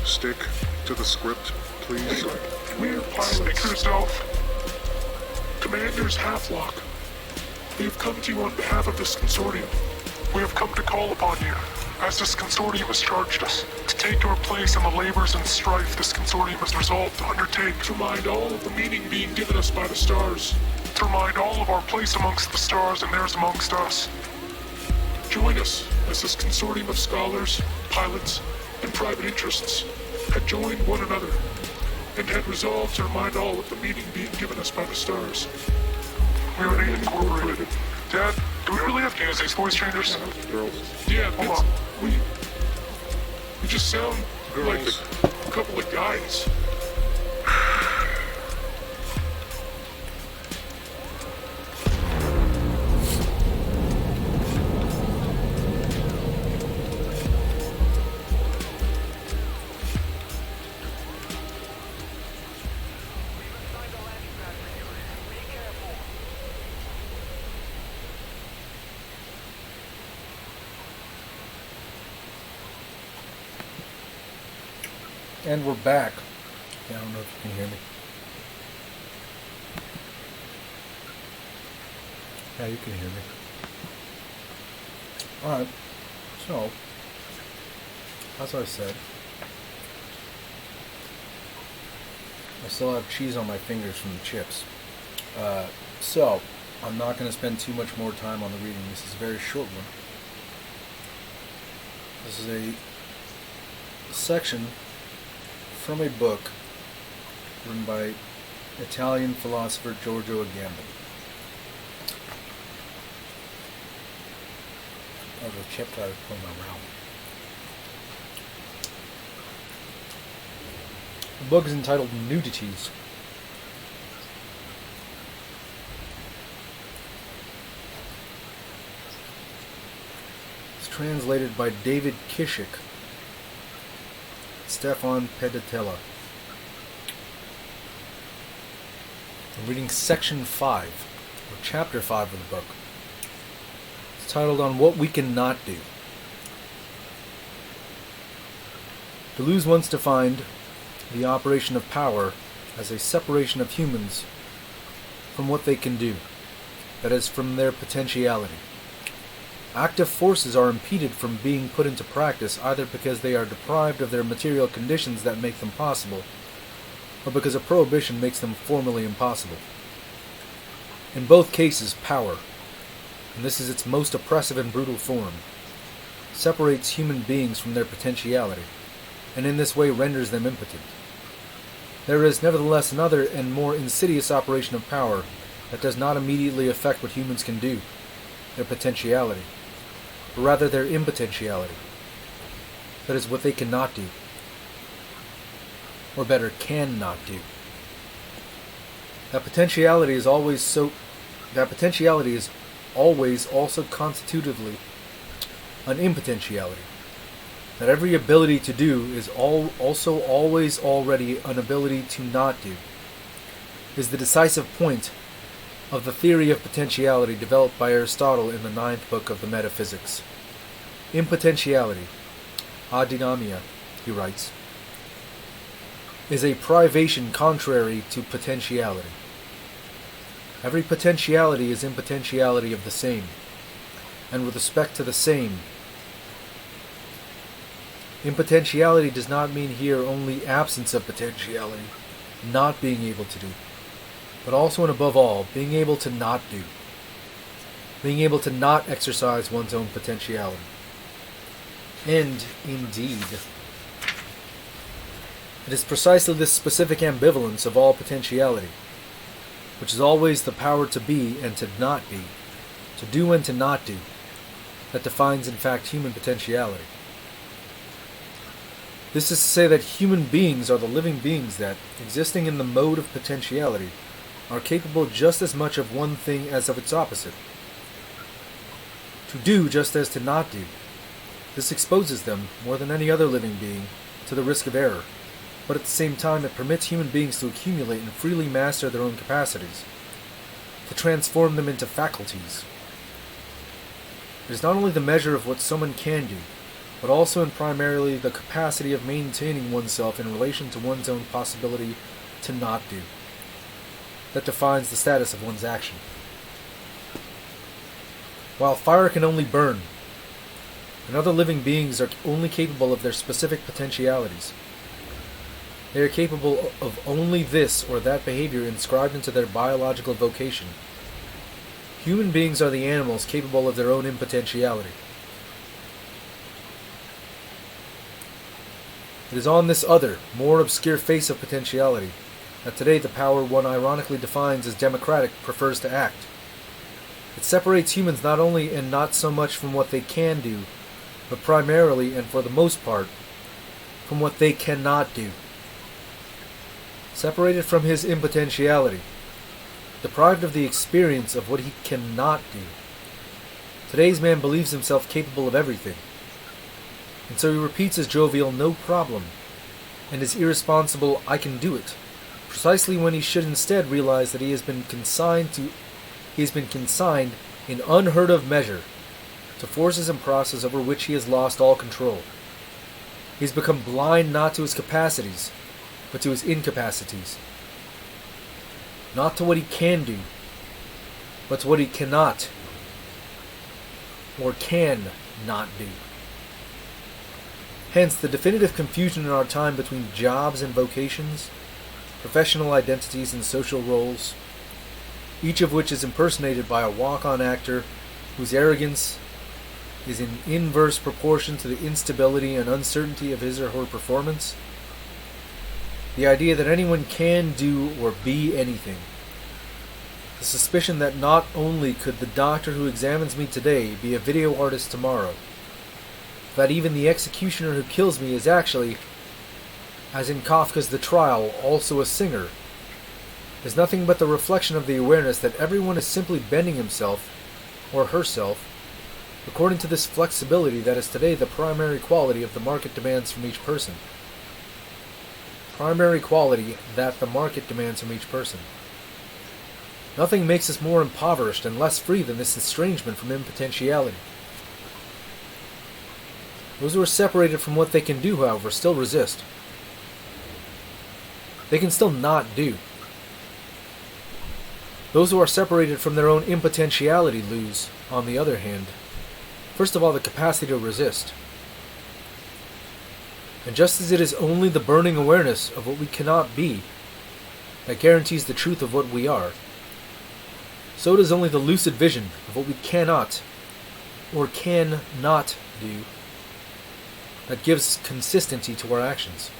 Speaker 4: stick to the script, please?
Speaker 3: We're pilots. Speak for yourself. Commanders Halflock. We have come to you on behalf of this consortium. We have come to call upon you, as this consortium has charged us, to take your place in the labors and strife this consortium has resolved to undertake, to remind all of the meaning being given us by the stars, to remind all of our place amongst the stars and theirs amongst us. Join us, as this consortium of scholars, pilots, and private interests had joined one another, and had resolved to remind all of the meaning being given us by the stars. We are incorporated. Dad, do we really have to use these voice changers?
Speaker 4: Girls.
Speaker 3: Yeah, hold on. We just sound like
Speaker 4: Girls.
Speaker 3: a couple of guys.
Speaker 1: And we're back. Yeah, I don't know if you can hear me. Yeah, you can hear me. Alright, so, as I said, I still have cheese on my fingers from the chips. So, I'm not going to spend too much more time on the reading. This is a very short one. This is a section from a book written by Italian philosopher Giorgio Agamben. Oh, the chip that I was pulling around. The book is entitled Nudities. It's translated by David Kishik, Stefan Peditella. I'm reading section 5, or chapter 5 of the book. It's titled On What We Cannot Do. Deleuze once defined the operation of power as a separation of humans from what they can do, that is, from their potentiality. Active forces are impeded from being put into practice either because they are deprived of their material conditions that make them possible, or because a prohibition makes them formally impossible. In both cases, power, and this is its most oppressive and brutal form, separates human beings from their potentiality, and in this way renders them impotent. There is nevertheless another and more insidious operation of power that does not immediately affect what humans can do, their potentiality, but rather their impotentiality. That is what they cannot do, or better, cannot do. That potentiality is always also constitutively an impotentiality. That every ability to do is also always already an ability to not do, is the decisive point of the theory of potentiality developed by Aristotle in the 9th book of the Metaphysics. Impotentiality, adynamia, he writes, is a privation contrary to potentiality. Every potentiality is impotentiality of the same, and with respect to the same. Impotentiality does not mean here only absence of potentiality, not being able to do, but also and above all, being able to not do, being able to not exercise one's own potentiality. And, indeed, it is precisely this specific ambivalence of all potentiality, which is always the power to be and to not be, to do and to not do, that defines in fact human potentiality. This is to say that human beings are the living beings that, existing in the mode of potentiality, are capable just as much of one thing as of its opposite. To do just as to not do. This exposes them, more than any other living being, to the risk of error, but at the same time it permits human beings to accumulate and freely master their own capacities, to transform them into faculties. It is not only the measure of what someone can do, but also and primarily the capacity of maintaining oneself in relation to one's own possibility to not do, that defines the status of one's action. While fire can only burn, and other living beings are only capable of their specific potentialities, they are capable of only this or that behavior inscribed into their biological vocation. Human beings are the animals capable of their own impotentiality. It is on this other, more obscure face of potentiality that today the power one ironically defines as democratic prefers to act. It separates humans not only and not so much from what they can do, but primarily and for the most part from what they cannot do. Separated from his impotentiality, deprived of the experience of what he cannot do. Today's man believes himself capable of everything, and so he repeats his jovial "no problem" and his irresponsible "I can do it," precisely when he should instead realize that he has been consigned in unheard of measure to forces and processes over which he has lost all control. He has become blind not to his capacities, but to his incapacities. Not to what he can do, but to what he cannot, or can not do. Hence, the definitive confusion in our time between jobs and vocations, professional identities and social roles, each of which is impersonated by a walk-on actor whose arrogance is in inverse proportion to the instability and uncertainty of his or her performance. The idea that anyone can do or be anything. The suspicion that not only could the doctor who examines me today be a video artist tomorrow, that even the executioner who kills me is actually, as in Kafka's The Trial, also a singer, is nothing but the reflection of the awareness that everyone is simply bending himself, or herself, according to this flexibility that is today the primary quality of the market demands from each person. Primary quality that the market demands from each person. Nothing makes us more impoverished and less free than this estrangement from impotentiality. Those who are separated from what they can do, however, still resist. They can still not do. Those who are separated from their own impotentiality lose, on the other hand, first of all, the capacity to resist. And just as it is only the burning awareness of what we cannot be that guarantees the truth of what we are, so it is only the lucid vision of what we cannot or can not do that gives consistency to our actions.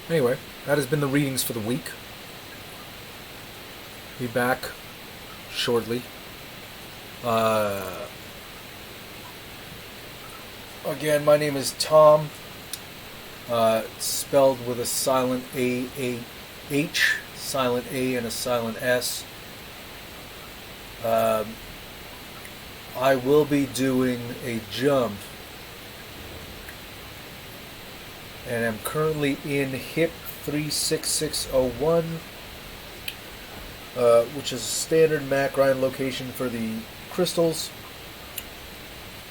Speaker 1: Anyway, that has been the readings for the week. Be back shortly. Again, my name is Tom. Spelled with a silent A-H, silent A and a silent S. I will be doing a jump. And I'm currently in HIP 36601. which is a standard mat grind location for the crystals.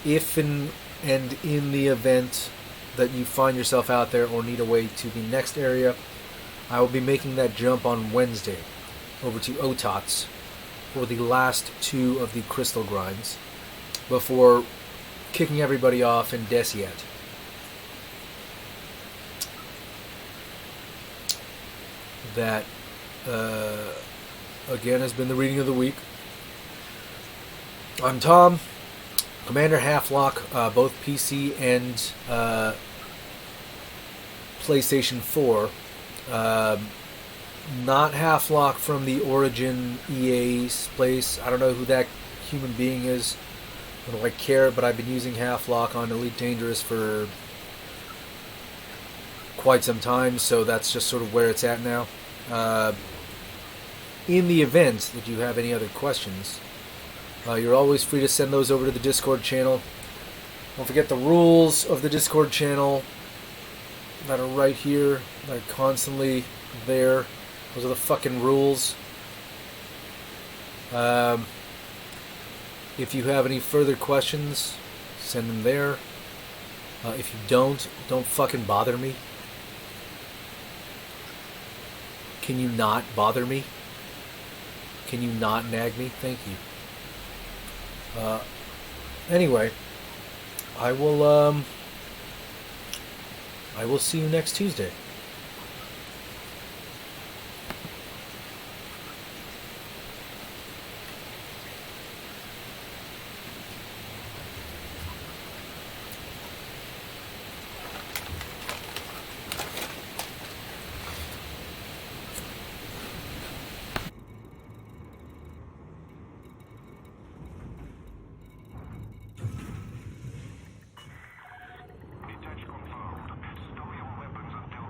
Speaker 1: If and in the event that you find yourself out there or need a way to the next area, I will be making that jump on Wednesday over to Otats for the last 2 of the crystal grinds before kicking everybody off in Desiat. That, again, has been the reading of the week. I'm Tom, Commander Halflock, both PC and PlayStation 4. Not Halflock from the Origin EA's place. I don't know who that human being is. I don't care, but I've been using Halflock on Elite Dangerous for quite some time, so that's just sort of where it's at now. In the event that you have any other questions, you're always free to send those over to the Discord channel. Don't forget the rules of the Discord channel that are right here, that are constantly there. Those are the fucking rules. If you have any further questions, send them there. If you don't fucking bother me. Can you not bother me? Can you not nag me? Thank you. Anyway, I will see you next Tuesday.
Speaker 2: Detach confirmed. Stow your weapons until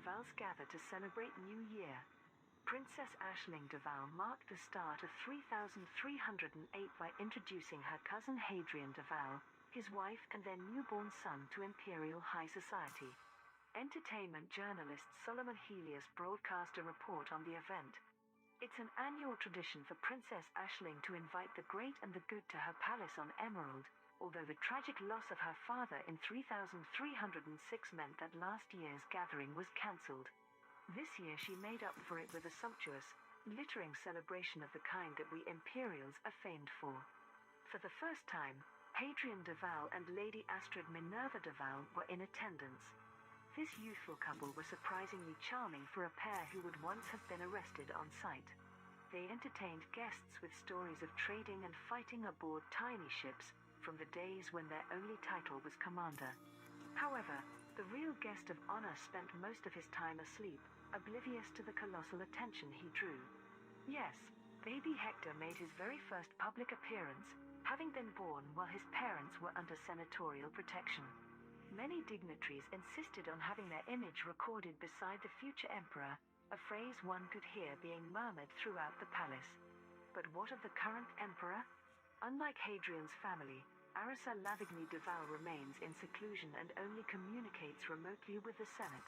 Speaker 5: Devals gather to celebrate New Year. Princess Aisling Deval marked the start of 3308 by introducing her cousin Hadrian Deval, his wife and their newborn son to Imperial High Society. Entertainment journalist Solomon Helios broadcast a report on the event. It's an annual tradition for Princess Aisling to invite the great and the good to her palace on Emerald, although the tragic loss of her father in 3306 meant that last year's gathering was cancelled. This year she made up for it with a sumptuous, glittering celebration of the kind that we Imperials are famed for. For the first time, Hadrian Deval and Lady Astrid Minerva Deval were in attendance. This youthful couple were surprisingly charming for a pair who would once have been arrested on sight. They entertained guests with stories of trading and fighting aboard tiny ships, from the days when their only title was commander. However, the real guest of honor spent most of his time asleep, oblivious to the colossal attention he drew. Yes, baby Hector made his very first public appearance, having been born while his parents were under senatorial protection. Many dignitaries insisted on having their image recorded beside the future emperor, a phrase one could hear being murmured throughout the palace. But what of the current emperor? Unlike Hadrian's family, Arisa Lavigny Deval remains in seclusion and only communicates remotely with the Senate.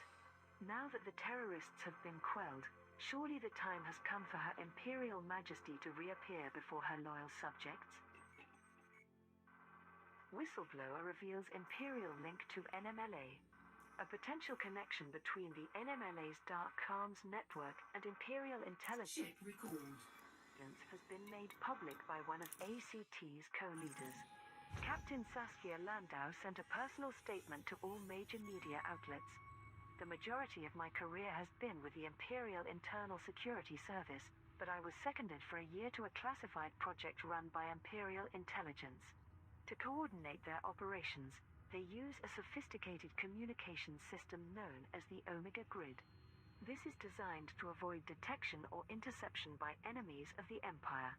Speaker 5: Now that the terrorists have been quelled, surely the time has come for Her Imperial Majesty to reappear before her loyal subjects? Whistleblower reveals Imperial link to NMLA. A potential connection between the NMLA's dark comms network and Imperial intelligence has been made public by one of ACT's co-leaders. Captain Saskia Landau sent a personal statement to all major media outlets. The majority of my career has been with the Imperial Internal Security Service, but I was seconded for a year to a classified project run by Imperial Intelligence. To coordinate their operations, they use a sophisticated communications system known as the Omega Grid. This is designed to avoid detection or interception by enemies of the Empire.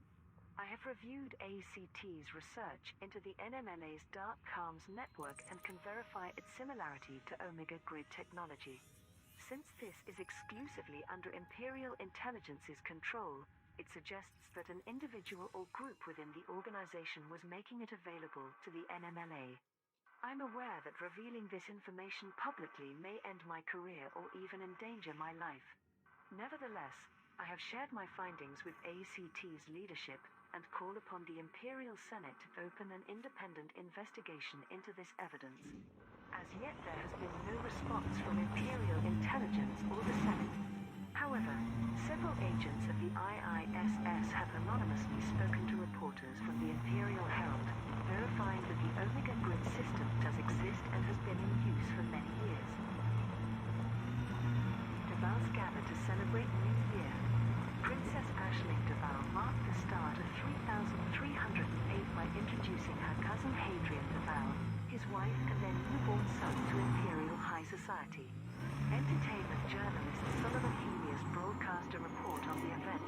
Speaker 5: I have reviewed ACT's research into the NMLA's dark comms network and can verify its similarity to Omega Grid technology. Since this is exclusively under Imperial Intelligence's control, it suggests that an individual or group within the organization was making it available to the NMLA. I'm aware that revealing this information publicly may end my career or even endanger my life. Nevertheless, I have shared my findings with ACT's leadership and call upon the Imperial Senate to open an independent investigation into this evidence. As yet there has been no response from Imperial Intelligence or the Senate. However, several agents of the IISS have anonymously spoken to reporters from the Imperial Herald, verifying that the Omega Grid system does exist and has been in use for many years. Devals gather to celebrate New Year. Princess Aisling Deval marked the start of 3308 by introducing her cousin Hadrian Deval, his wife and their newborn son to Imperial High Society. Entertainment journalist Solomon Helios broadcast a report on the event.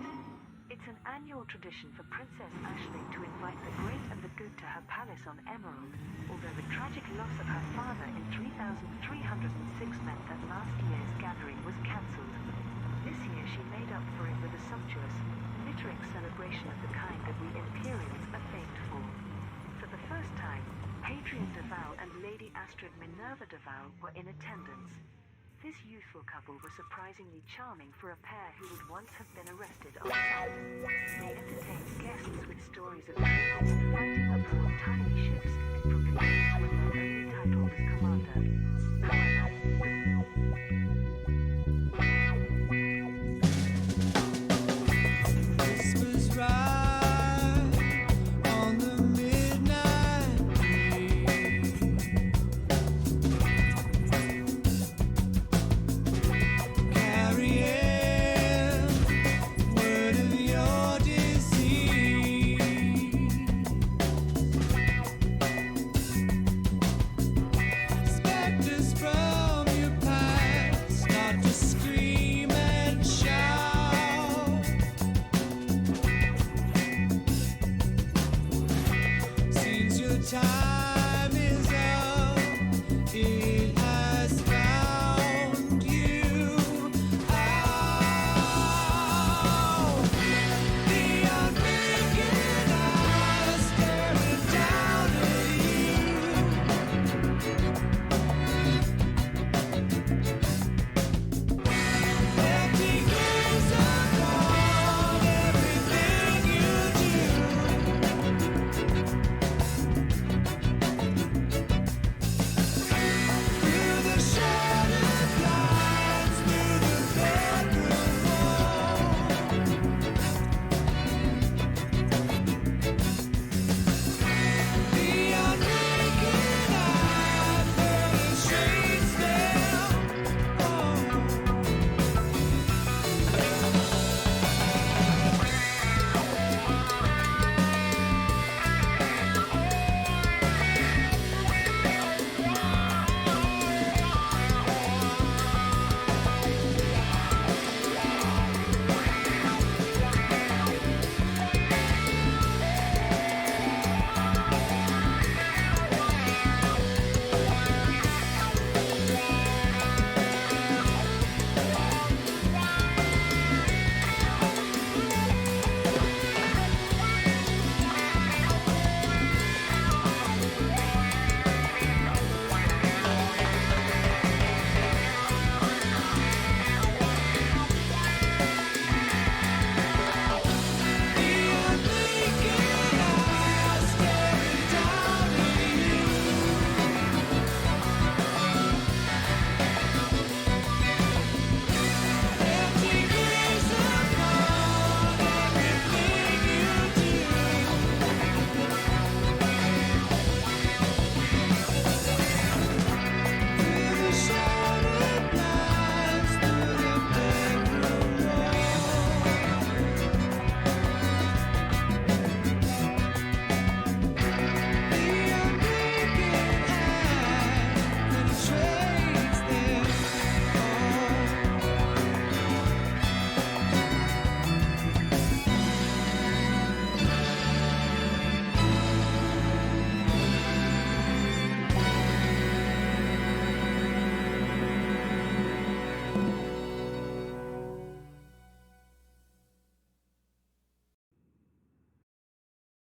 Speaker 5: It's an annual tradition for Princess Aisling to invite the great and the good to her palace on Emerald, although the tragic loss of her father in 3306 meant that last year's gathering was cancelled. This year she made up for it with a sumptuous, glittering celebration of the kind that we Imperials are famed for. For the first time, Hadrian Deval and Lady Astrid Minerva Deval were in attendance. This youthful couple were surprisingly charming for a pair who would once have been arrested on sight. They entertained guests with stories of trading and fighting aboard tiny ships, from the days when their only title was commander. However,
Speaker 6: Whispers ride on the midnight breeze, carrying word of your disease. Specters from your past start to scream and shout. Seems your time